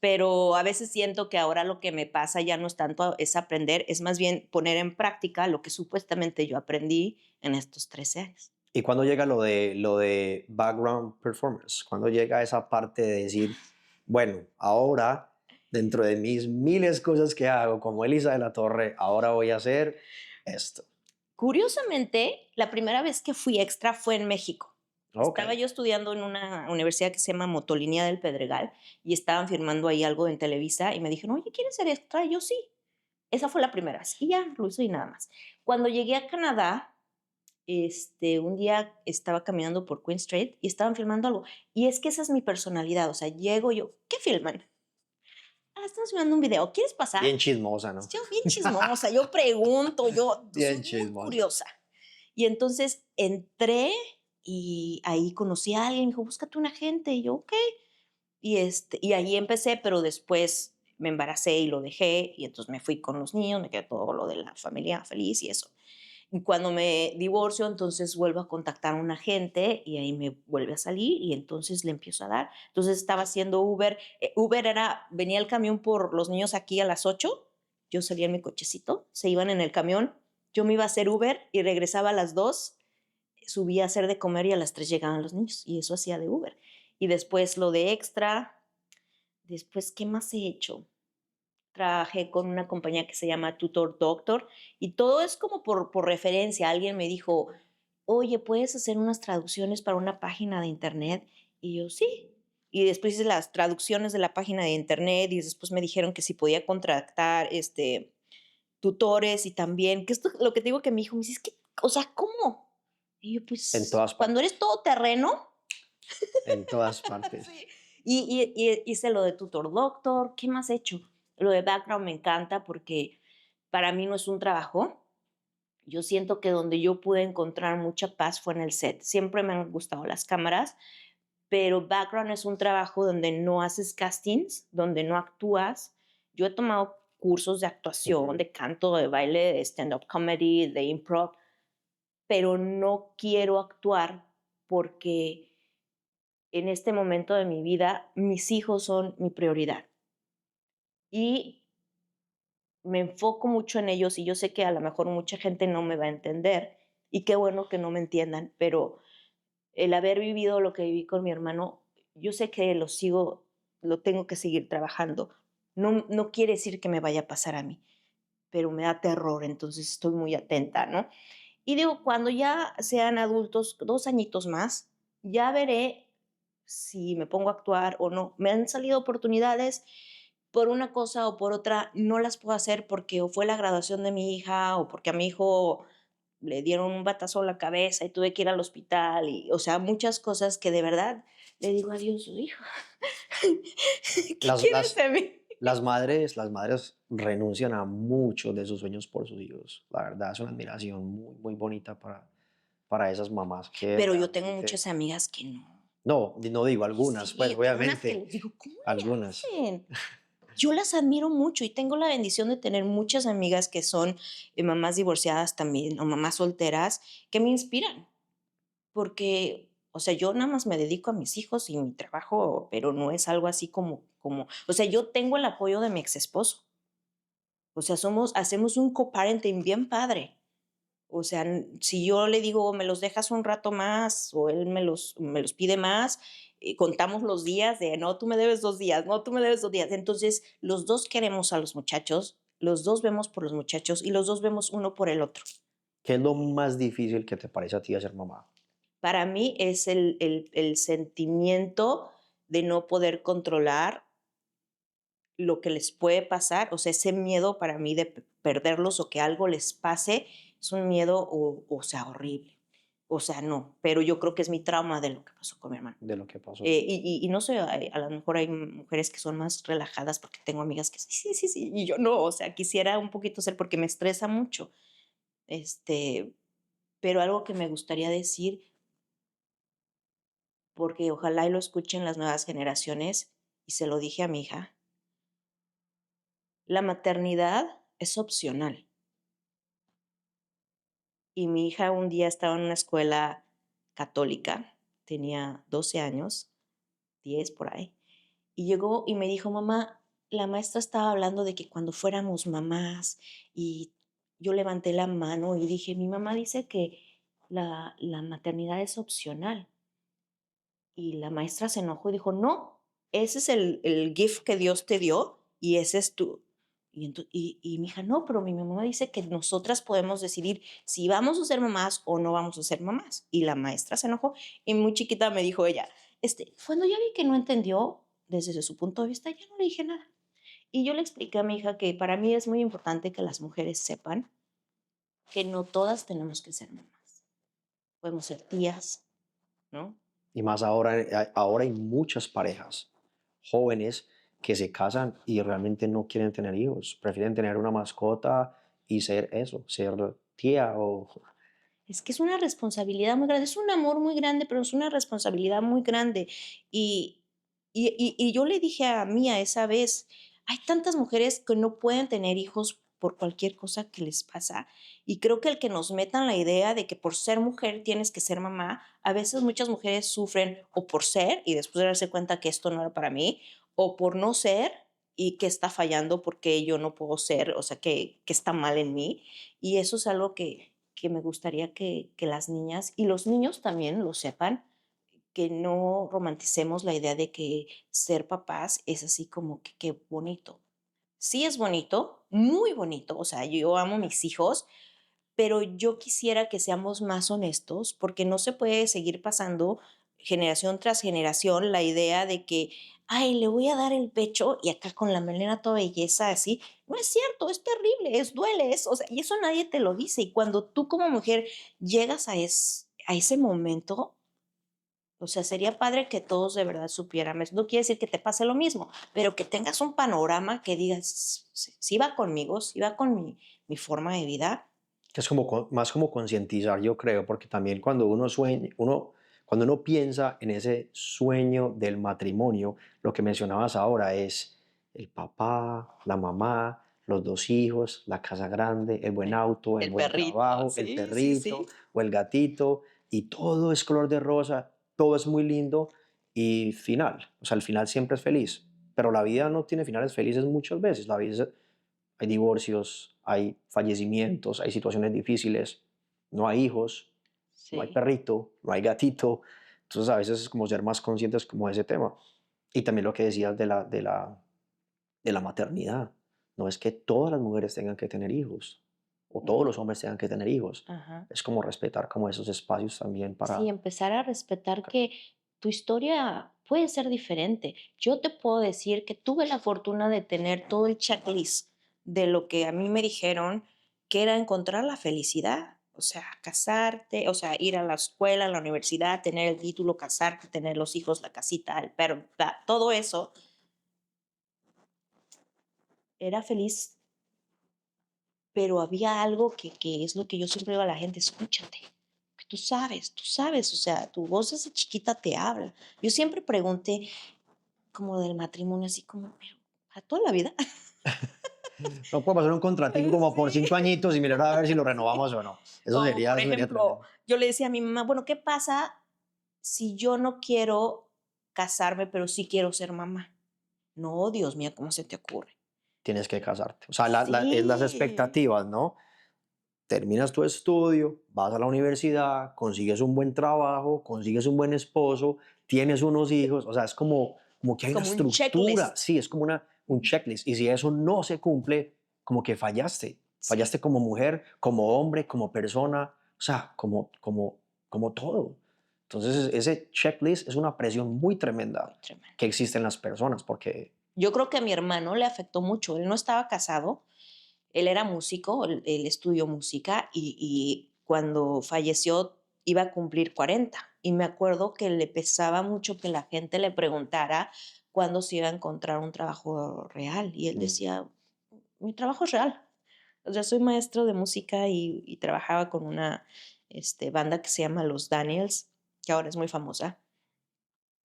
pero a veces siento que ahora lo que me pasa ya no es tanto es aprender, es más bien poner en práctica lo que supuestamente yo aprendí en estos 13 años. ¿Y cuando llega lo de background performance? ¿Cuando llega esa parte de decir, bueno, ahora, dentro de mis miles cosas que hago como Elisa de la Torre, ahora voy a hacer esto? Curiosamente, la primera vez que fui extra fue en México. Ok. Estaba yo estudiando en una universidad que se llama Motolinía del Pedregal y estaban firmando ahí algo en Televisa y me dijeron, oye, ¿quieres ser extra? Y yo sí. Esa fue la primera vez y ya lo hice y nada más. Cuando llegué a Canadá, un día estaba caminando por Queen Street y estaban filmando algo. Y es que esa es mi personalidad. O sea, llego yo, ¿qué filman? Ah, estamos filmando un video. ¿Quieres pasar? Bien chismosa, ¿no? Yo bien chismosa, yo pregunto, yo soy Bien muy chismosa. curiosa. Y entonces entré y ahí conocí a alguien, me dijo, búscate un agente. Y yo, ok. Y ahí empecé, pero después me embaracé y lo dejé. Y entonces me fui con los niños, me quedé todo lo de la familia feliz y eso. Y cuando me divorcio, entonces vuelvo a contactar a un agente y ahí me vuelve a salir y entonces le empiezo a dar. Entonces estaba haciendo Uber. Uber era, venía el camión por los niños aquí a las 8, yo salía en mi cochecito, se iban en el camión, yo me iba a hacer Uber y regresaba a las 2, subía a hacer de comer y a las 3 llegaban los niños y eso hacía de Uber. Y después lo de extra, después, ¿qué más he hecho? Trabajé con una compañía que se llama Tutor Doctor y todo es como por referencia. Alguien me dijo, oye, ¿puedes hacer unas traducciones para una página de internet? Y yo, sí. Y después hice las traducciones de la página de internet y después me dijeron que si podía contratar tutores y también, que esto, lo que te digo que mi hijo me dice, es que, o sea, ¿cómo? Y yo, En pues, todas cuando partes. eres todoterreno, En todas partes. sí. Y hice lo de Tutor Doctor. ¿Qué más he hecho? Lo de background me encanta porque para mí no es un trabajo. Yo siento que donde yo pude encontrar mucha paz fue en el set. Siempre me han gustado las cámaras, pero background es un trabajo donde no haces castings, donde no actúas. Yo he tomado cursos de actuación, Ujú. de canto, de baile, de stand-up comedy, de improv, pero no quiero actuar porque en este momento de mi vida, mis hijos son mi prioridad. Y me enfoco mucho en ellos y yo sé que a lo mejor mucha gente no me va a entender y qué bueno que no me entiendan, pero el haber vivido lo que viví con mi hermano, yo sé que lo tengo que seguir trabajando. No, no quiere decir que me vaya a pasar a mí, pero me da terror, entonces estoy muy atenta, ¿no? Y digo, cuando ya sean adultos, 2 añitos más, ya veré si me pongo a actuar o no. Me han salido oportunidades, por una cosa o por otra, no las puedo hacer porque o fue la graduación de mi hija o porque a mi hijo le dieron un batazo a la cabeza y tuve que ir al hospital y, o sea, muchas cosas que de verdad le digo a Dios, hijo, ¿qué Las, quieres las, de mí? las madres renuncian a muchos de sus sueños por sus hijos. La verdad es una admiración muy, muy bonita para esas mamás que Pero yo tengo realmente, muchas amigas que no. no, no digo Y algunas, pues sí, tengo unas que obviamente, les digo, ¿cómo le algunas. hacen? Yo las admiro mucho y tengo la bendición de tener muchas amigas que son mamás divorciadas también o mamás solteras que me inspiran, porque, o sea, yo nada más me dedico a mis hijos y mi trabajo, pero no es algo así o sea, yo tengo el apoyo de mi ex esposo, o sea, hacemos un coparenting bien padre. O sea, si yo le digo, me los dejas un rato más o él me los pide más, contamos los días de, no, tú me debes 2 días, no, tú me debes 2 días. Entonces, los dos queremos a los muchachos, los dos vemos por los muchachos y los dos vemos uno por el otro. ¿Qué es lo más difícil que te parece a ti de ser mamá? Para mí es el sentimiento de no poder controlar lo que les puede pasar, o sea, ese miedo para mí de perderlos o que algo les pase, es un miedo, o sea, horrible. O sea, no, pero yo creo que es mi trauma de lo que pasó con mi hermano. De lo que pasó. Y no sé, a lo mejor hay mujeres que son más relajadas porque tengo amigas que sí, sí, sí, sí, y yo no, o sea, quisiera un poquito ser porque me estresa mucho. Este, pero algo que me gustaría decir, porque ojalá y lo escuchen las nuevas generaciones, y se lo dije a mi hija, la maternidad es opcional. Y mi hija un día estaba en una escuela católica, tenía 12 años, 10 por ahí, y llegó y me dijo, mamá, la maestra estaba hablando de que cuando fuéramos mamás, y yo levanté la mano y dije, mi mamá dice que la maternidad es opcional. Y la maestra se enojó y dijo, no, ese es el gift que Dios te dio y ese es tú. Y mi hija, no, pero mi mamá dice que nosotras podemos decidir si vamos a ser mamás o no vamos a ser mamás. Y la maestra se enojó y muy chiquita me dijo ella, cuando ya vi que no entendió desde su punto de vista, ya no le dije nada. Y yo le expliqué a mi hija que para mí es muy importante que las mujeres sepan que no todas tenemos que ser mamás. Podemos ser tías, ¿no? Y más ahora, ahora hay muchas parejas jóvenes que se casan y realmente no quieren tener hijos, prefieren tener una mascota y ser eso, ser tía o... Es que es una responsabilidad muy grande, es un amor muy grande, pero es una responsabilidad muy grande. Y, y yo le dije a Mía esa vez, hay tantas mujeres que no pueden tener hijos por cualquier cosa que les pasa. Y creo que el que nos metan la idea de que por ser mujer tienes que ser mamá, a veces muchas mujeres sufren o por ser y después de darse cuenta que esto no era para mí, o por no ser y que está fallando porque yo no puedo ser, o sea, que está mal en mí. Y eso es algo que me gustaría que las niñas y los niños también lo sepan, que no romanticemos la idea de que ser papás es así como que qué bonito. Sí es bonito, muy bonito, o sea, yo amo a mis hijos, pero yo quisiera que seamos más honestos porque no se puede seguir pasando generación tras generación la idea de que, ay, le voy a dar el pecho y acá con la melena toda belleza así. No es cierto, es terrible, duele, o sea, y eso nadie te lo dice. Y cuando tú como mujer llegas a ese momento, o sea, sería padre que todos de verdad supieran. No quiere decir que te pase lo mismo, pero que tengas un panorama que digas, si va conmigo, si va con mi forma de vida. Que es como más como concientizar, yo creo, porque también cuando uno sueña, cuando uno piensa en ese sueño del matrimonio, lo que mencionabas ahora es el papá, la mamá, los dos hijos, la casa grande, el buen auto, el El buen perrito, trabajo, el sí, sí, perrito sí. o el gatito, y todo es color de rosa, todo es muy lindo y final, o sea, el final siempre es feliz, pero la vida no tiene finales felices muchas veces, la vida hay divorcios, hay fallecimientos, hay situaciones difíciles, no hay hijos, no hay Sí. perrito, no hay gatito. Entonces a veces es como ser más conscientes como de ese tema. Y también lo que decías de la maternidad. No es que todas las mujeres tengan que tener hijos o todos los hombres tengan que tener hijos. Ajá. Es como respetar como esos espacios también Sí, para... empezar a respetar que tu historia puede ser diferente. Yo te puedo decir que tuve la fortuna de tener todo el checklist de lo que a mí me dijeron que era encontrar la felicidad. O sea, casarte, o sea, ir a la escuela, a la universidad, tener el título, casarte, tener los hijos, la casita, el perro, todo eso. era feliz, pero había algo que es lo que yo siempre digo a la gente, escúchate, que tú sabes, o sea, tu voz desde chiquita te habla. Yo siempre pregunté como del matrimonio, así como, pero ¿a toda la vida? No puedo pasar un contratico como por Sí, 5 añitos y mirar a ver si lo renovamos sí. o no. O por Eso sería ejemplo, tremendo. yo le decía a mi mamá, bueno, ¿qué pasa si yo no quiero casarme, pero sí quiero ser mamá? No, Dios mío, ¿cómo se te ocurre? Tienes que casarte. O sea, es las Sí, expectativas, ¿no? Terminas tu estudio, vas a la universidad, consigues un buen trabajo, consigues un buen esposo, tienes unos hijos, o sea, es como que hay una como un estructura, checklist. sí, es como un checklist. Y si eso no se cumple, como que fallaste. Sí, Fallaste como mujer, como hombre, como persona, o sea, como todo. Entonces, ese checklist es una presión muy tremenda muy tremendo. que existe en las personas, porque Yo creo que a mi hermano le afectó mucho. Él no estaba casado, él era músico, él estudió música y cuando falleció iba a cumplir 40. Y me acuerdo que le pesaba mucho que la gente le preguntara cuándo se iba a encontrar un trabajo real. Y él mm, decía, mi trabajo es real. O sea, soy maestro de música y trabajaba con una banda que se llama Los Daniels, que ahora es muy famosa.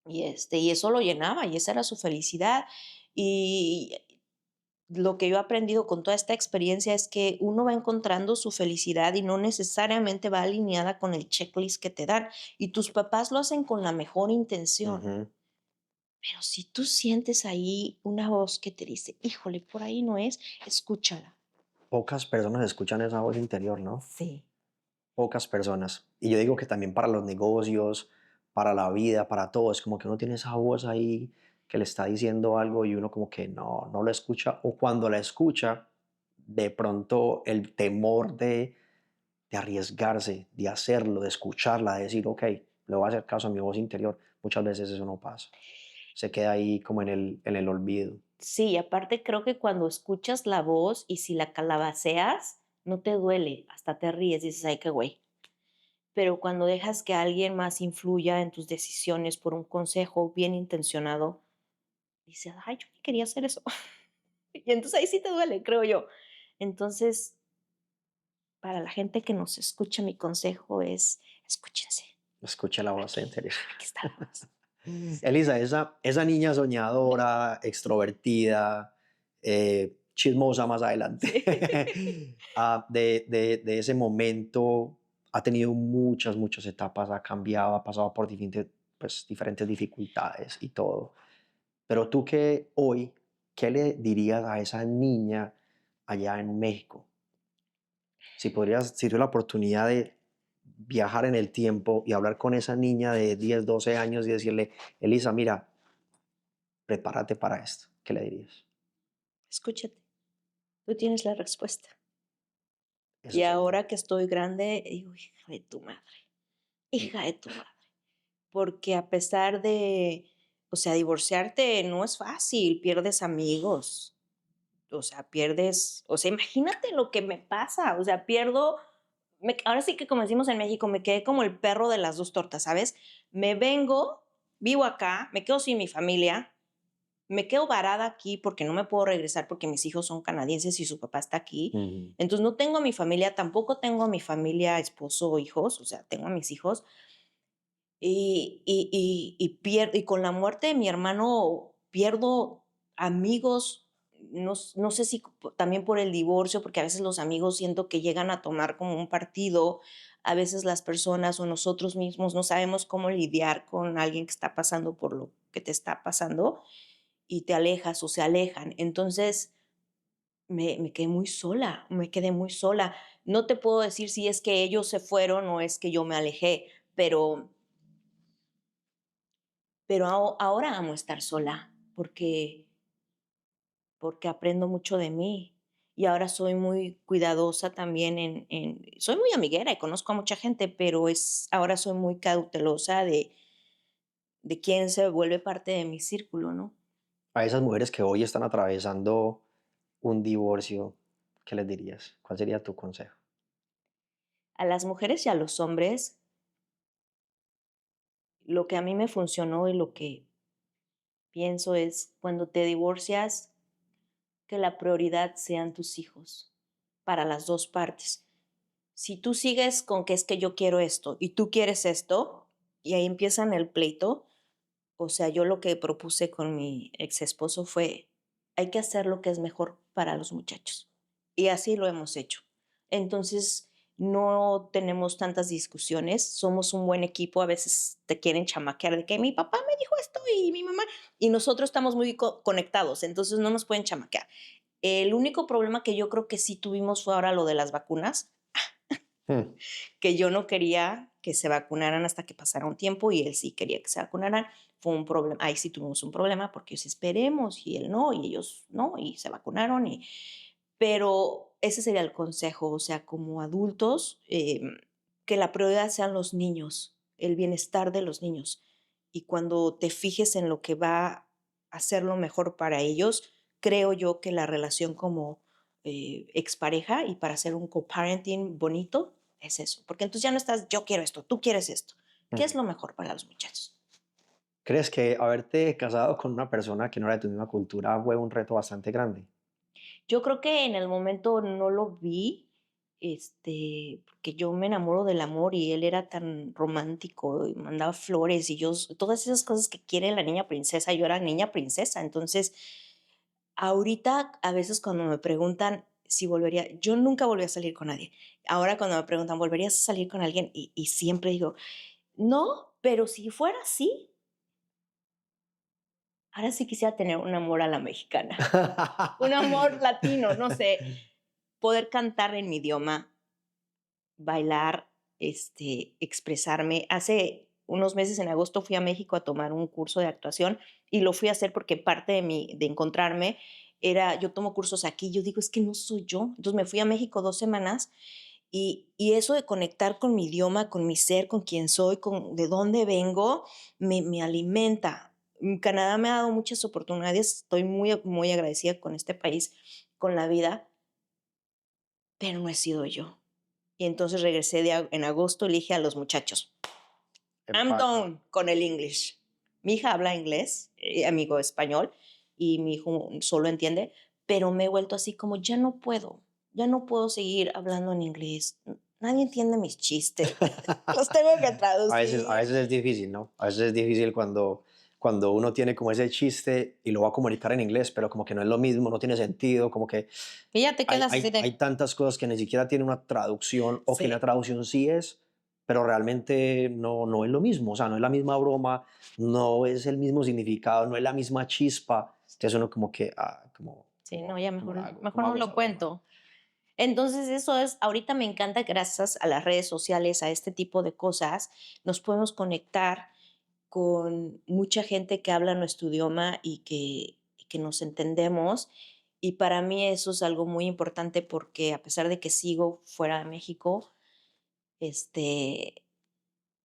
Y eso lo llenaba y esa era su felicidad. Y lo que yo he aprendido con toda esta experiencia es que uno va encontrando su felicidad y no necesariamente va alineada con el checklist que te dan. Y tus papás lo hacen con la mejor intención. ujú. Pero si tú sientes ahí una voz que te dice, híjole, por ahí no es, escúchala. Pocas personas escuchan esa voz interior, ¿no? Sí, Pocas personas. Y yo digo que también para los negocios, para la vida, para todo, es como que uno tiene esa voz ahí que le está diciendo algo y uno como que no lo escucha, o cuando la escucha, de pronto el temor de arriesgarse, de hacerlo, de escucharla, de decir, ok, le voy a hacer caso a mi voz interior, muchas veces eso no pasa. Se queda ahí como en el olvido. sí, y aparte creo que cuando escuchas la voz y si la calabaceas, no te duele, hasta te ríes, dices, ay, qué güey. Pero cuando dejas que alguien más influya en tus decisiones por un consejo bien intencionado, dices, ay, yo ni quería hacer eso. Y entonces ahí sí te duele, creo yo. Entonces, para la gente que nos escucha, mi consejo es, escúchense, Escucha la voz interior. aquí está la voz. Sí. Elisa, esa niña soñadora, extrovertida, chismosa más adelante, Sí. de ese momento ha tenido muchas etapas, ha cambiado, ha pasado por diferentes dificultades y todo. Pero tú que hoy, ¿qué le dirías a esa niña allá en México? Si tuvieras la oportunidad de viajar en el tiempo y hablar con esa niña de 10, 12 años y decirle, Elisa, mira, prepárate para esto, ¿qué le dirías? Escúchate, tú tienes la respuesta. Eso Y sería. ahora que estoy grande, digo, Mm, hija de tu madre, porque a pesar de, o sea, divorciarte no es fácil, pierdes amigos, o sea, pierdes, o sea, imagínate lo que me pasa, o sea, ahora sí que como decimos en México, me quedé como el perro de las dos tortas, ¿sabes? Me vengo, vivo acá, me quedo sin mi familia, me quedo varada aquí porque no me puedo regresar porque mis hijos son canadienses y su papá está aquí. ujú. Entonces no tengo a mi familia, tampoco tengo a mi familia, esposo o hijos, o sea, tengo a mis hijos. Y con la muerte de mi hermano pierdo amigos, no sé si también por el divorcio, porque a veces los amigos siento que llegan a tomar como un partido, a veces las personas o nosotros mismos no sabemos cómo lidiar con alguien que está pasando por lo que te está pasando y te alejas o se alejan. Entonces me quedé muy sola, me quedé muy sola. No te puedo decir si es que ellos se fueron o es que yo me alejé, pero ahora amo estar sola porque aprendo mucho de mí y ahora soy muy cuidadosa también soy muy amiguera y conozco a mucha gente, pero ahora soy muy cautelosa de quién se vuelve parte de mi círculo, ¿no? A esas mujeres que hoy están atravesando un divorcio, ¿qué les dirías? ¿Cuál sería tu consejo? A las mujeres y a los hombres, lo que a mí me funcionó y lo que pienso es cuando te divorcias, que la prioridad sean tus hijos, para las dos partes. Si tú sigues con que es que yo quiero esto y tú quieres esto, y ahí empiezan el pleito, o sea, yo lo que propuse con mi ex esposo fue, hay que hacer lo que es mejor para los muchachos. Y así lo hemos hecho. Entonces, no tenemos tantas discusiones, somos un buen equipo, a veces te quieren chamaquear de que mi papá me dijo esto y mi mamá, y nosotros estamos muy conectados, entonces no nos pueden chamaquear. El único problema que yo creo que sí tuvimos fue ahora lo de las vacunas, Mm. que yo no quería que se vacunaran hasta que pasara un tiempo y él sí quería que se vacunaran. Fue un problema, ahí sí tuvimos un problema porque ellos esperemos y él no, y ellos no, y se vacunaron. Pero ese sería el consejo, o sea, como adultos, que la prioridad sean los niños, el bienestar de los niños. Y cuando te fijes en lo que va a ser lo mejor para ellos, creo yo que la relación como expareja y para hacer un co-parenting bonito es eso. Porque entonces ya no estás, yo quiero esto, tú quieres esto. ¿Qué es Mm. lo mejor para los muchachos? ¿Crees que haberte casado con una persona que no era de tu misma cultura fue un reto bastante grande? Yo creo que en el momento no lo vi, porque yo me enamoro del amor y él era tan romántico y mandaba flores y todas esas cosas que quiere la niña princesa, yo era niña princesa. Entonces, ahorita a veces cuando me preguntan si volvería, yo nunca volví a salir con nadie. Ahora cuando me preguntan, ¿volverías a salir con alguien? Y siempre digo, no, pero si fuera así, ahora sí quisiera tener un amor a la mexicana, un amor latino, no sé, poder cantar en mi idioma, bailar, expresarme. Hace unos meses, en agosto, fui a México a tomar un curso de actuación y lo fui a hacer porque parte de encontrarme era, yo tomo cursos aquí, yo digo, es que no soy yo. Entonces me fui a México 2 semanas y eso de conectar con mi idioma, con mi ser, con quién soy, con de dónde vengo, me alimenta. Canadá me ha dado muchas oportunidades, estoy muy, muy agradecida con este país, con la vida, pero no he sido yo. Y entonces regresé en agosto, le dije a los muchachos, I'm Epa. done con el English. Mi hija habla inglés, amigo español, y mi hijo solo entiende, pero me he vuelto así como, ya no puedo seguir hablando en inglés. Nadie entiende mis chistes, los tengo que A traducir. veces es difícil, ¿no? A veces es difícil cuando uno tiene como ese chiste y lo va a comunicar en inglés, pero como que no es lo mismo, no tiene sentido, como que Y ya te quedas así hay de, tantas cosas que ni siquiera tienen una traducción o que la sí. traducción sí es, pero realmente no es lo mismo, o sea, no es la misma broma, no es el mismo significado, no es la misma chispa. Entonces uno como que, Sí, no, ya ¿cómo lo hago? mejor ¿Cómo no hago lo esa broma? cuento. Entonces, eso es, ahorita me encanta, gracias a las redes sociales, a este tipo de cosas, nos podemos conectar con mucha gente que habla nuestro idioma y que nos entendemos. Y para mí eso es algo muy importante porque a pesar de que sigo fuera de México, este,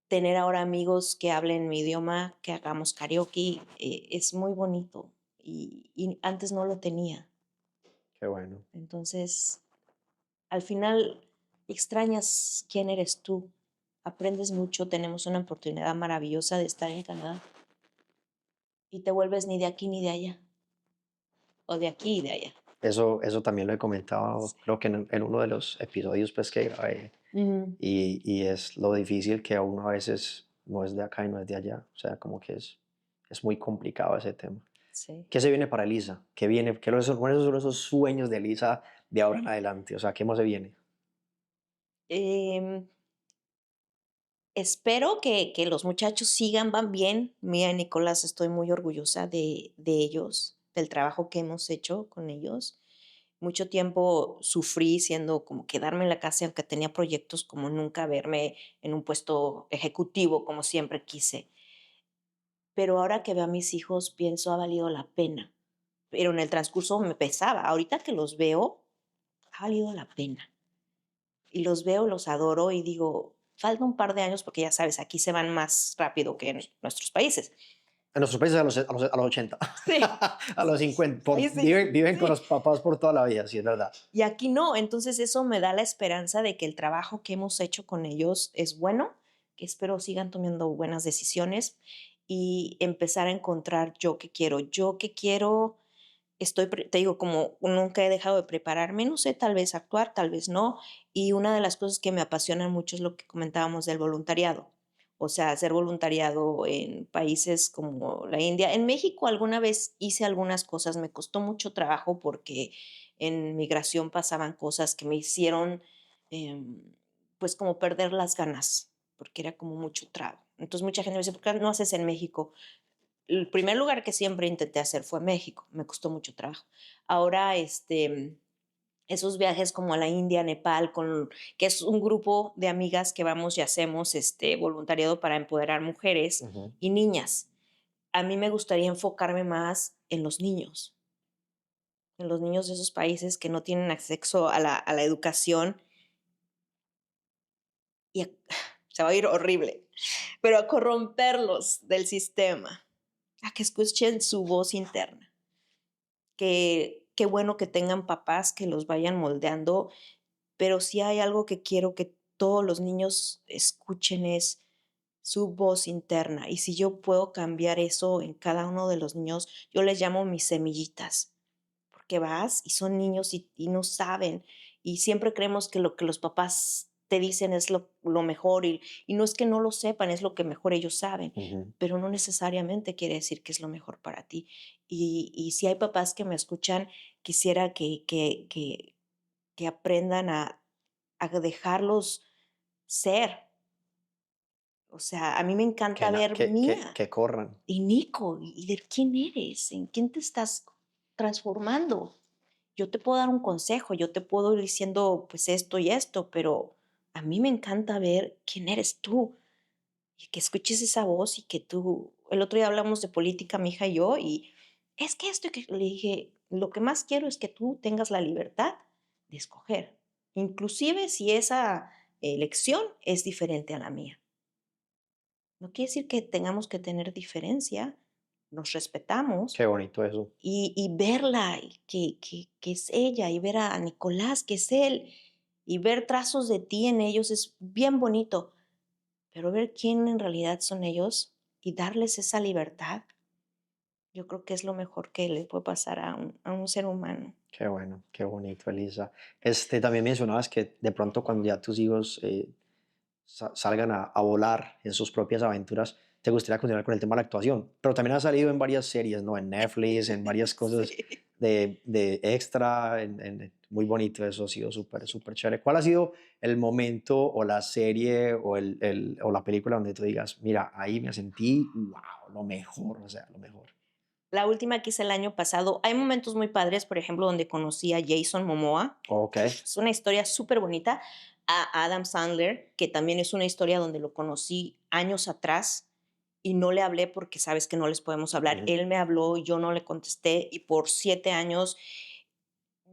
tener ahora amigos que hablen mi idioma, que hagamos karaoke, es muy bonito y antes no lo tenía. Qué bueno. Entonces, al final extrañas quién eres tú, aprendes mucho, tenemos una oportunidad maravillosa de estar en Canadá y te vuelves ni de aquí ni de allá, o de aquí y de allá. Eso también lo he comentado, Sí. creo que en uno de los episodios pues, que grabé. Ujú. Y es lo difícil que a uno a veces no es de acá y no es de allá. O sea, como que es muy complicado ese tema. Sí. ¿Qué se viene para Elisa? ¿Qué viene? ¿Cuáles son esos sueños de Elisa de ahora en adelante? O sea, ¿qué más se viene? Em, espero que los muchachos van bien. Mía y Nicolás, estoy muy orgullosa de ellos, del trabajo que hemos hecho con ellos. Mucho tiempo sufrí siendo como quedarme en la casa, aunque tenía proyectos, como nunca verme en un puesto ejecutivo como siempre quise. Pero ahora que veo a mis hijos, pienso, ha valido la pena. Pero en el transcurso me pesaba. Ahorita que los veo, ha valido la pena. Y los veo, los adoro y digo, falta un par de años porque ya sabes, aquí se van más rápido que en nuestros países. En nuestros países a los 80, Sí, a los 50, ahí sí, viven con sí. los papás por toda la vida, sí, es verdad. Y aquí no, entonces eso me da la esperanza de que el trabajo que hemos hecho con ellos es bueno, que espero sigan tomando buenas decisiones y empezar a encontrar yo qué quiero. Yo qué quiero te digo, como nunca he dejado de prepararme, no sé, tal vez actuar, tal vez no. Y una de las cosas que me apasionan mucho es lo que comentábamos del voluntariado. O sea, hacer voluntariado en países como la India. En México alguna vez hice algunas cosas, me costó mucho trabajo porque en migración pasaban cosas que me hicieron, em, pues como perder las ganas, porque era como mucho trago. Entonces mucha gente me dice, ¿por qué no haces en México? El primer lugar que siempre intenté hacer fue México, me costó mucho trabajo. Ahora, esos viajes como a la India, Nepal, que es un grupo de amigas que vamos y hacemos voluntariado para empoderar mujeres Ujú. y niñas. A mí me gustaría enfocarme más en los niños de esos países que no tienen acceso a la educación y se va a ir horrible, pero a corromperlos del sistema, a que escuchen su voz interna. Que qué bueno que tengan papás que los vayan moldeando, pero sí hay algo que quiero que todos los niños escuchen es su voz interna. Y si yo puedo cambiar eso en cada uno de los niños, yo les llamo mis semillitas, porque vas y son niños y no saben. Y siempre creemos que lo que los papás te dicen es lo mejor y no es que no lo sepan, es lo que mejor ellos saben, Ujú. pero no necesariamente quiere decir que es lo mejor para ti. Y si hay papás que me escuchan, quisiera que aprendan a dejarlos ser. O sea, a mí me Que, encanta na- ver Mía que corran. y Nico y ver quién eres, en quién te estás transformando. Yo te puedo dar un consejo, yo te puedo ir diciendo pues esto y esto, pero a mí me encanta ver quién eres tú y que escuches esa voz y que tú, el otro día hablamos de política, mi hija y yo, y es que esto, y que le dije, lo que más quiero es que tú tengas la libertad de escoger, inclusive si esa elección es diferente a la mía. No quiere decir que tengamos que tener diferencia, nos respetamos, Qué bonito eso. y verla, y que es ella, y ver a Nicolás, que es él, y ver trazos de ti en ellos es bien bonito, pero ver quién en realidad son ellos y darles esa libertad, yo creo que es lo mejor que le puede pasar a un ser humano. Qué bueno, qué bonito, Elisa. También mencionabas que de pronto cuando ya tus hijos salgan a volar en sus propias aventuras, te gustaría continuar con el tema de la actuación. Pero también ha salido en varias series, ¿no? En Netflix, en varias cosas Sí. de extra. Muy bonito eso, ha sido súper, súper chévere. ¿Cuál ha sido el momento o la serie o la película donde tú digas, mira, ahí me sentí, wow, lo mejor, o sea, lo mejor? La última que hice el año pasado, hay momentos muy padres, por ejemplo, donde conocí a Jason Momoa. Ok. Es una historia súper bonita. A Adam Sandler, que también es una historia donde lo conocí años atrás y no le hablé porque sabes que no les podemos hablar. Ujú. Él me habló y yo no le contesté y por 7 años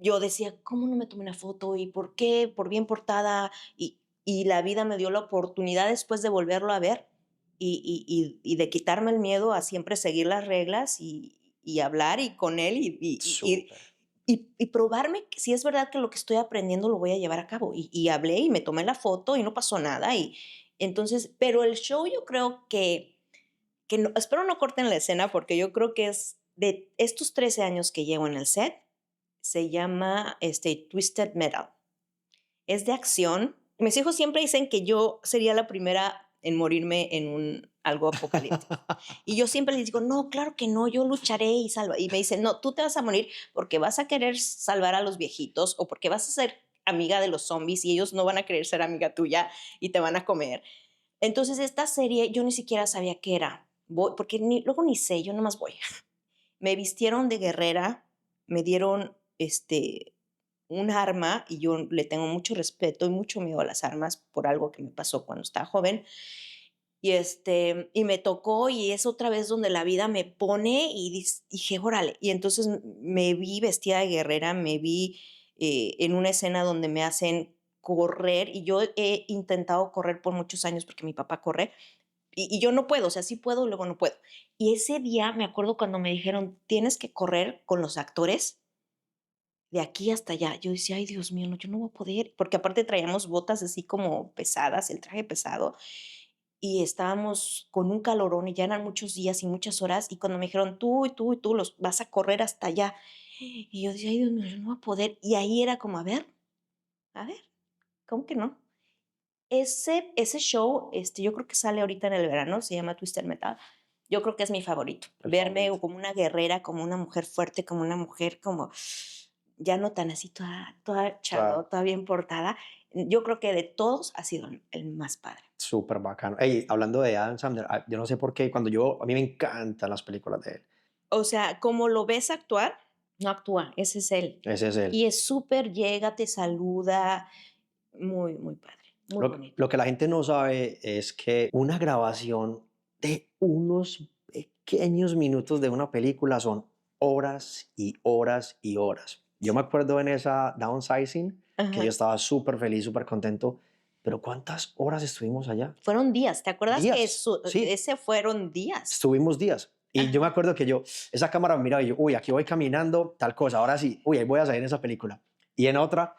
yo decía, ¿cómo no me tomé una foto? ¿Y por qué? Por bien portada. Y la vida me dio la oportunidad después de volverlo a ver y de quitarme el miedo a siempre seguir las reglas y hablar y con él Súper. y probarme que si es verdad que lo que estoy aprendiendo lo voy a llevar a cabo. Y hablé y me tomé la foto y no pasó nada. Y entonces, pero el show yo creo que no, espero no corten la escena porque yo creo que es de estos 13 años que llevo en el set, se llama Twisted Metal. Es de acción. Mis hijos siempre dicen que yo sería la primera en morirme en algo apocalíptico. Y yo siempre les digo, no, claro que no, yo lucharé y salva. Y me dicen, no, tú te vas a morir porque vas a querer salvar a los viejitos o porque vas a ser amiga de los zombies y ellos no van a querer ser amiga tuya y te van a comer. Entonces, esta serie yo ni siquiera sabía qué era, porque luego ni sé, yo nomás voy. Me vistieron de guerrera, me dieron un arma y yo le tengo mucho respeto y mucho miedo a las armas por algo que me pasó cuando estaba joven. Y me tocó y es otra vez donde la vida me pone y dije, órale. Y entonces me vi vestida de guerrera, me vi en una escena donde me hacen correr y yo he intentado correr por muchos años porque mi papá corre y yo no puedo, o sea, sí puedo y luego no puedo. Y ese día me acuerdo cuando me dijeron, tienes que correr con los actores de aquí hasta allá. Yo decía, ay, Dios mío, no, yo no voy a poder, porque aparte traíamos botas así como pesadas, el traje pesado, y estábamos con un calorón y ya eran muchos días y muchas horas, y cuando me dijeron, tú y tú y tú los vas a correr hasta allá, Y yo decía, ay, Dios mío, yo no voy a poder. Y ahí era como, a ver, ¿cómo que no? Ese show, yo creo que sale ahorita en el verano, se llama Twisted Metal. Yo creo que es mi favorito. El Verme favorito. como una guerrera, como una mujer fuerte, como una mujer como ya no tan así, toda Claro, charlota, bien portada. Yo creo que de todos ha sido el más padre. súper bacano. Ey, hablando de Adam Sandler, yo no sé por qué, a mí me encantan las películas de él. O sea, como lo ves actuar, no actúa, ese es él. Ese es él. Y es súper, llega, te saluda, muy, muy padre, muy bonito. Lo que la gente no sabe es que una grabación de unos pequeños minutos de una película son horas y horas y horas. Yo me acuerdo en esa downsizing que yo Ajá. estaba súper feliz, súper contento, pero ¿cuántas horas estuvimos allá? Fueron días, ¿te acuerdas que Días, sí, ese fueron días? estuvimos días. Y yo me Ajá. acuerdo que esa cámara me miraba y yo, uy, aquí voy caminando, tal cosa, ahora sí, uy, ahí voy a salir en esa película. Y en otra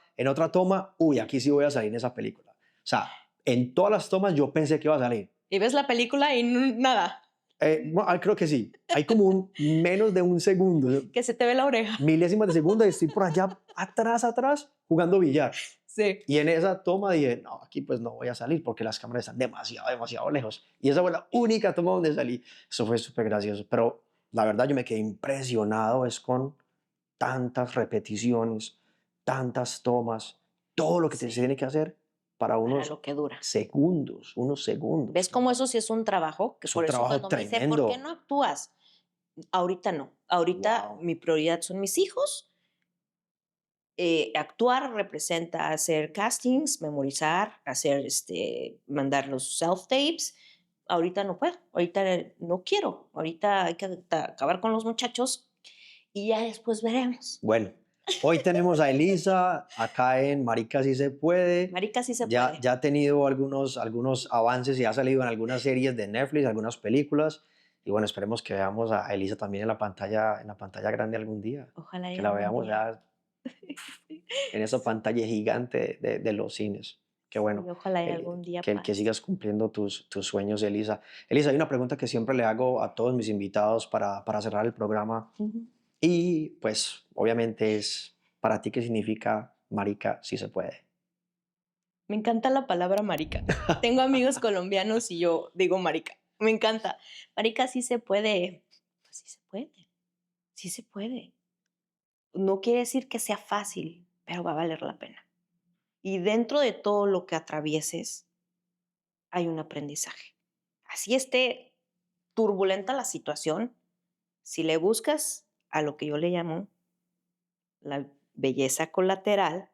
toma, uy, aquí sí voy a salir en esa película. O sea, en todas las tomas yo pensé que iba a salir. Y ves la película y nada, Bueno, creo que sí. Hay como menos de un segundo, que se te ve la oreja. milésimas de segundo y estoy por allá atrás, jugando billar. Sí. Y en esa toma dije, no, aquí pues no voy a salir porque las cámaras están demasiado lejos. Y esa fue la única toma donde salí. Eso fue súper gracioso. Pero la verdad yo me quedé impresionado es con tantas repeticiones, tantas tomas, todo lo que se Sí, tiene que hacer para para lo que dura. unos segundos. ¿Ves cómo eso sí es un trabajo? Que Es un por eso trabajo cuando me dicen, ¿por qué tremendo. no actúas? Ahorita no. Ahorita Wow. mi prioridad son mis hijos. Actuar representa hacer castings, memorizar, mandar los self-tapes. Ahorita no puedo, ahorita no quiero, ahorita hay que acabar con los muchachos y ya después veremos. Bueno, hoy tenemos a Elisa acá en Marica si se puede. Marica, sí se Ya, puede. ya ha tenido algunos avances y ha salido en algunas series de Netflix, algunas películas. Y bueno, esperemos que veamos a Elisa también en la pantalla grande algún día. Ojalá y Que la algún veamos día. ya en esa pantalla gigante de los cines. Qué Sí, bueno, ojalá y algún día que pase. sigas cumpliendo tus sueños, Elisa. Elisa, hay una pregunta que siempre le hago a todos mis invitados para cerrar el programa. Ujú. Y pues obviamente es para ti qué significa marica si se puede. Me encanta la palabra marica. Tengo amigos colombianos y yo digo marica. Me encanta. Marica, sí se puede. Pues sí se puede. Sí se puede. No quiere decir que sea fácil, pero va a valer la pena. Y dentro de todo lo que atravieses, hay un aprendizaje. Así esté turbulenta la situación, si le buscas a lo que yo le llamo la belleza colateral,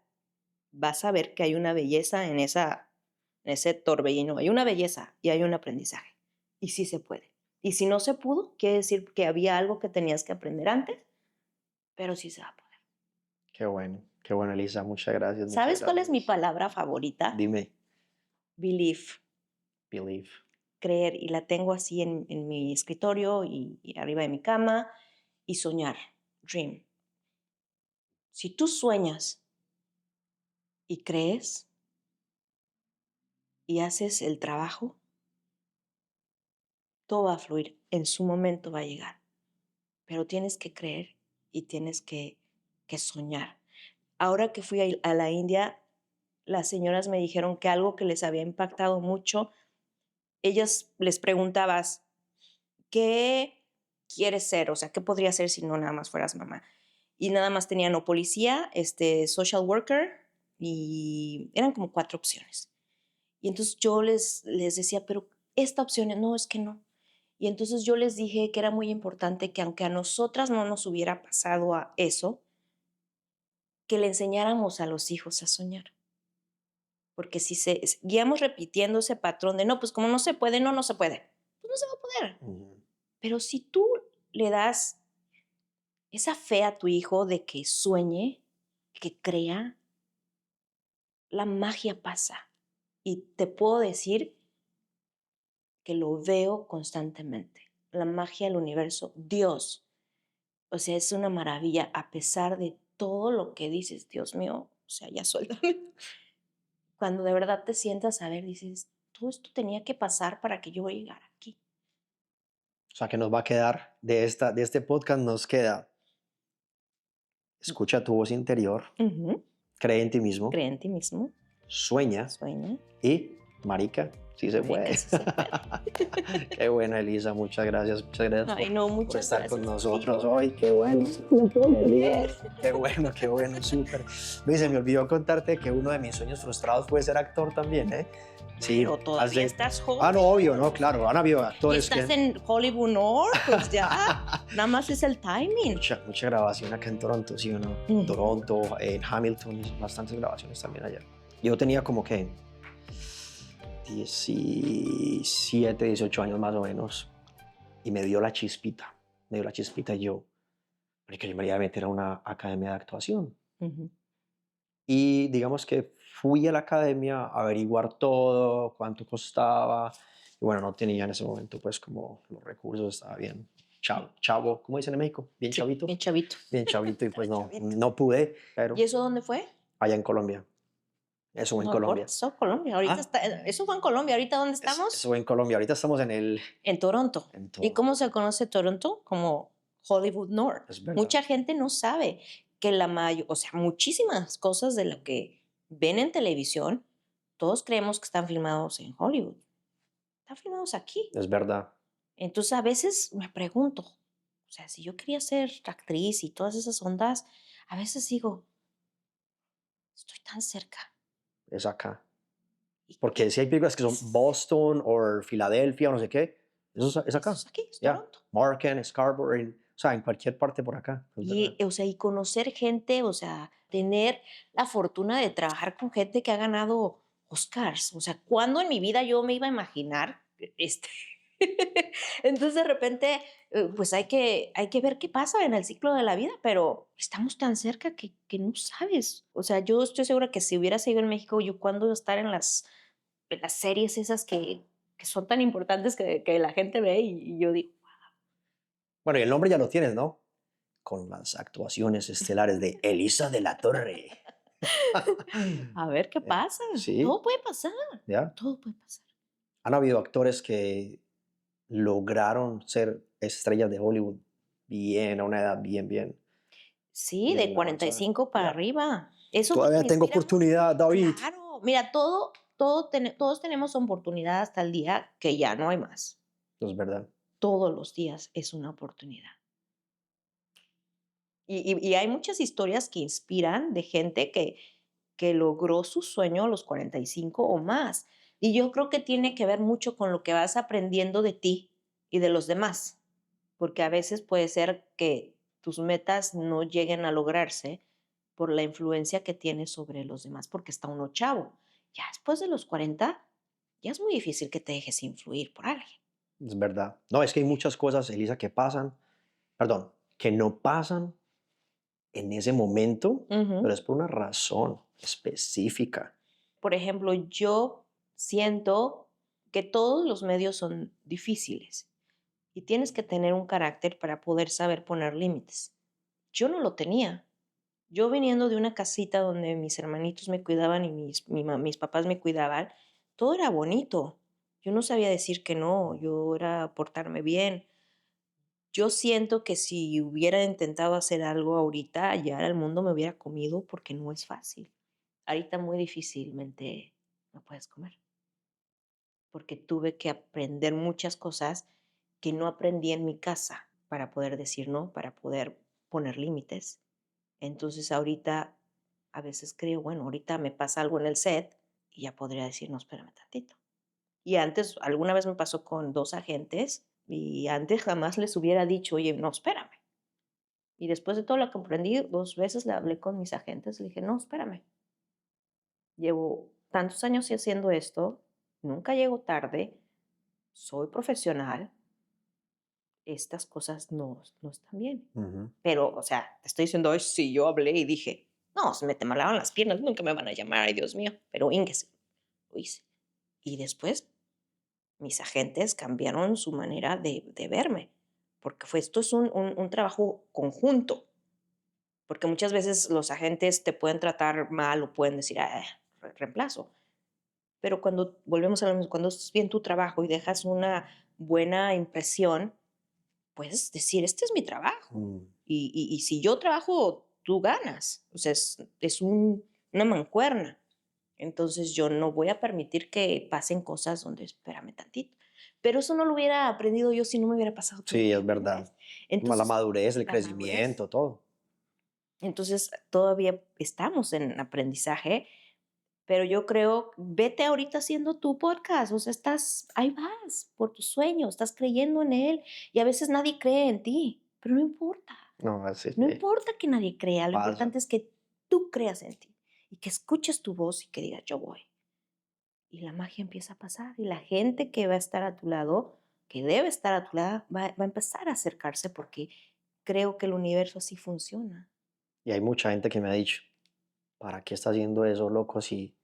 vas a ver que hay una belleza en ese torbellino. Hay una belleza y hay un aprendizaje. Y sí se puede. Y si no se pudo, quiere decir que había algo que tenías que aprender antes, pero sí se va a poder. Qué bueno, Elisa. Muchas gracias, muchas ¿Sabes cuál es mi gracias. palabra favorita? Dime, Belief. believe. Creer, y la tengo así en mi escritorio y arriba de mi cama, y soñar, dream. Si tú sueñas y crees y haces el trabajo, todo va a fluir, en su momento va a llegar, pero tienes que creer y tienes que soñar. Ahora que fui a la India, las señoras me dijeron que algo que les había impactado mucho, ellas les preguntabas, ¿qué quieres ser? O sea, ¿qué podría ser si no nada más fueras mamá? Y nada más tenían o policía, social worker, y eran como 4 opciones. Y entonces yo les decía, pero esta opción, no, es que no. Y entonces yo les dije que era muy importante que aunque a nosotras no nos hubiera pasado a eso, que le enseñáramos a los hijos a soñar. Porque si guiamos repitiendo ese patrón de, no, pues como no se puede, no se puede, pues no se va a poder. Ujú. Pero si tú le das esa fe a tu hijo de que sueñe, que crea, la magia pasa. Y te puedo decir que lo veo constantemente. La magia del universo, Dios. O sea, es una maravilla a pesar de todo lo que dices, Dios mío, o sea, ya suéltame. Cuando de verdad te sientas a ver, dices, todo esto tenía que pasar para que yo llegara aquí. O sea, que nos va a quedar de este podcast, nos queda escucha tu voz interior, Ujú. cree en ti mismo, Cree en ti mismo, sueña sueña, y, marica, sí se marica, puede. sí se puede. Qué buena, Elisa, muchas gracias Ay, no, por muchas estar con gracias a ti. nosotros hoy. Qué bueno. Qué bueno, súper. Luis, se me olvidó contarte que uno de mis sueños frustrados fue ser actor también, ¿eh? Sí, Pero todavía estás joven. Ah, no, obvio, no, claro, han habido Y actores estás que... en Hollywood North, pues ya. Nada más es el timing. Mucha grabación acá en Toronto, sí o no. Ujú. Toronto, en Hamilton, bastantes grabaciones también allá. Yo tenía como que 17, 18 años más o menos y me dio la chispita. Me dio la chispita y porque yo me iba a meter a una academia de actuación. Ujú. Y digamos que fui a la academia a averiguar todo, cuánto costaba. Y bueno, no tenía en ese momento pues como los recursos, estaba bien chavo, ¿cómo dicen en México? Bien Sí, chavito. bien chavito. Bien chavito y pues no, Chavito. no pude, pero ¿Y eso dónde fue? allá en Colombia. Eso fue en No, por Colombia. eso, Colombia. Ahorita Ah, está, eso fue en Colombia. ¿Ahorita dónde estamos? eso fue en Colombia. Ahorita estamos en el... En Toronto. En ¿Y todo. cómo se conoce Toronto? Como Hollywood North. Es verdad. Mucha gente no sabe que o sea, muchísimas cosas de lo que ven en televisión, todos creemos que están filmados en Hollywood. Están filmados aquí. Es verdad. Entonces, a veces me pregunto, o sea, si yo quería ser actriz y todas esas ondas, a veces digo, estoy tan cerca. Es acá. Y Porque si hay películas que son Boston o Filadelfia o no sé qué, eso es eso acá. es aquí, es Ya. Toronto. Marken, Scarborough, o sea, en cualquier parte por acá. Es verdad. Y, o sea, y conocer gente, o sea, tener la fortuna de trabajar con gente que ha ganado Oscars. O sea, ¿cuándo en mi vida yo me iba a imaginar este? Entonces, de repente, pues hay que ver qué pasa en el ciclo de la vida, pero estamos tan cerca que no sabes. O sea, yo estoy segura que si hubiera seguido en México, yo cuándo iba a estar en las series esas que son tan importantes que la gente ve y yo digo, Bueno, y el nombre ya lo tienes, ¿no? Con las actuaciones estelares de Elisa de la Torre. a ver qué pasa. Sí, Todo puede pasar, ya. todo puede pasar. Han habido actores que lograron ser estrellas de Hollywood bien, a una edad bien, Sí, de bien avanzada. 45 para Ya. arriba. Eso Todavía me tengo inspira mucho. oportunidad, David. Claro, mira, todos tenemos oportunidad hasta el día que ya no hay más. Es verdad. Todos los días es una oportunidad. Y hay muchas historias que inspiran de gente que logró su sueño a los 45 o más. Y yo creo que tiene que ver mucho con lo que vas aprendiendo de ti y de los demás, porque a veces puede ser que tus metas no lleguen a lograrse por la influencia que tienes sobre los demás, porque está uno chavo. Ya después de los 40, ya es muy difícil que te dejes influir por alguien. Es verdad. No, es que hay muchas cosas, Elisa, que pasan, perdón, que no pasan en ese momento, Ujú. pero es por una razón específica. Por ejemplo, yo siento que todos los medios son difíciles y tienes que tener un carácter para poder saber poner límites. Yo no lo tenía. Yo viniendo de una casita donde mis hermanitos me cuidaban y mis papás me cuidaban, todo era bonito. Yo no sabía decir que no, yo era portarme bien. Yo siento que si hubiera intentado hacer algo ahorita, ya el mundo me hubiera comido porque no es fácil. Ahorita muy difícilmente me puedes comer, porque tuve que aprender muchas cosas que no aprendí en mi casa para poder decir no, para poder poner límites. Entonces ahorita a veces creo, bueno, ahorita me pasa algo en el set y ya podría decir, no, espérame tantito. Y antes, alguna vez me pasó con 2 agentes y antes jamás les hubiera dicho, oye, no, espérame. Y después de todo lo que aprendí, 2 veces le hablé con mis agentes, le dije, no, espérame. Llevo tantos años haciendo esto, nunca llego tarde, soy profesional, estas cosas no están bien. Ujú. Pero, o sea, te estoy diciendo, "Ay, sí, yo hablé y dije, no, se me temblaban las piernas, nunca me van a llamar, ay, Dios mío", pero ínguese, lo hice. Y después mis agentes cambiaron su manera de verme, porque esto es un trabajo conjunto, porque muchas veces los agentes te pueden tratar mal o pueden decir, ah, reemplazo, pero cuando volvemos a lo mismo, cuando haces bien tu trabajo y dejas una buena impresión, puedes decir, este es mi trabajo. Mm, Y si yo trabajo tú ganas. O sea, es una mancuerna. Entonces yo no voy a permitir que pasen cosas donde, espérame tantito. Pero eso no lo hubiera aprendido yo si no me hubiera pasado todo lo Sí, que es aprendí. verdad. La Entonces, madurez, el la madurez. crecimiento, todo. Entonces, todavía estamos en aprendizaje, pero yo creo, vete ahorita haciendo tu podcast, o sea, ahí vas por tu sueño, estás creyendo en él y a veces nadie cree en ti, pero no importa. No, así No importa que nadie crea, lo pasa. importante es que tú creas en ti y que escuches tu voz y que digas, yo voy. Y la magia empieza a pasar y la gente que va a estar a tu lado, que debe estar a tu lado, va a empezar a acercarse porque creo que el universo así funciona. Y hay mucha gente que me ha dicho, ¿para qué está haciendo eso, loco? Si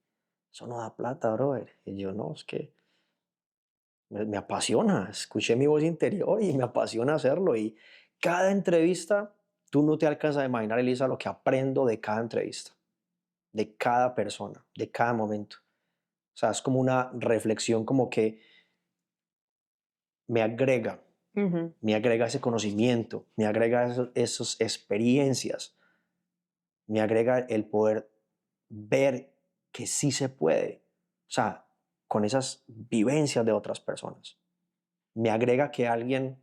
eso no da plata, brother. Y yo, no, es que me apasiona. Escuché mi voz interior y me apasiona hacerlo. Y cada entrevista, tú no te alcanzas a imaginar, Elisa, lo que aprendo de cada entrevista, de cada persona, de cada momento. O sea, es como una reflexión como que me agrega, Ujú. me agrega ese conocimiento, me agrega esas experiencias, me agrega el poder ver que sí se puede, o sea, con esas vivencias de otras personas. Me agrega que alguien,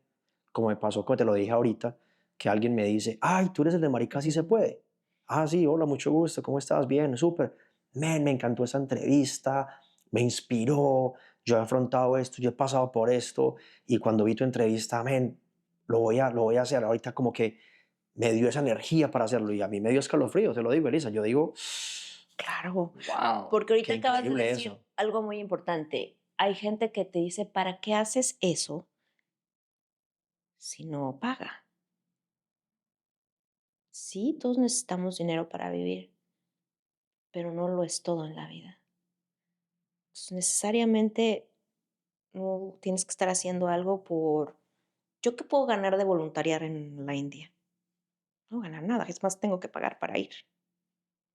como me pasó, como te lo dije ahorita, que alguien me dice, ay, tú eres el de Marica, sí se puede. Ah, sí, hola, mucho gusto, ¿cómo estás? Bien, súper. Men, me encantó esa entrevista, me inspiró, yo he afrontado esto, yo he pasado por esto, y cuando vi tu entrevista, men, lo voy a hacer. Ahorita como que me dio esa energía para hacerlo, y a mí me dio escalofrío, te lo digo, Elisa. Yo digo, Claro, wow, porque ahorita qué acabas de increíble decir eso. algo muy importante. Hay gente que te dice, ¿para qué haces eso si no paga? Sí, todos necesitamos dinero para vivir, pero no lo es todo en la vida. Entonces, necesariamente no tienes que estar haciendo algo por... ¿Yo qué puedo ganar de voluntariar en la India? No ganar nada, es más, tengo que pagar para ir.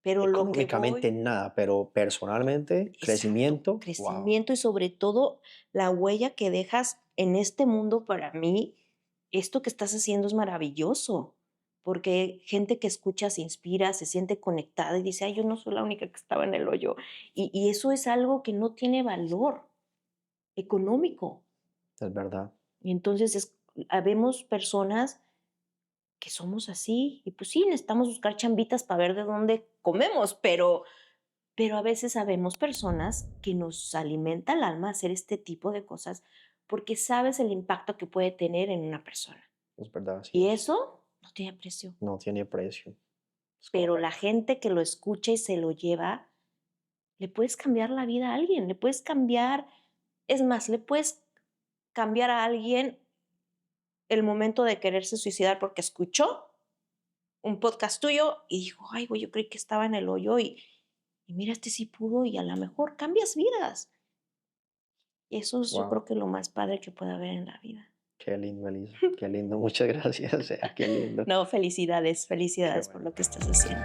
Pero lo que Económicamente voy... nada, pero personalmente, Exacto, crecimiento, wow, crecimiento y sobre todo la huella que dejas en este mundo para mí, esto que estás haciendo es maravilloso, porque gente que escucha se inspira, se siente conectada y dice, ay, yo no soy la única que estaba en el hoyo. Y eso es algo que no tiene valor económico. es verdad. Y entonces habemos personas que somos así y pues sí, necesitamos buscar chambitas para ver de dónde comemos, pero a veces sabemos personas que nos alimenta el alma hacer este tipo de cosas porque sabes el impacto que puede tener en una persona. Es verdad, así Y es. eso no tiene precio. No tiene precio. Es Pero la correcto. gente que lo escucha y se lo lleva, le puedes cambiar la vida a alguien, le puedes cambiar, es más, le puedes cambiar a alguien el momento de quererse suicidar porque escuchó un podcast tuyo y dijo, ay, güey, yo creí que estaba en el hoyo y mira, este sí pudo y a lo mejor cambias vidas. Y eso es, yo Wow, creo que lo más padre que puede haber en la vida. qué lindo, Elisa. Qué lindo. Muchas gracias. O sea, qué lindo. No, felicidades, Qué felicidades por bueno. lo que estás haciendo.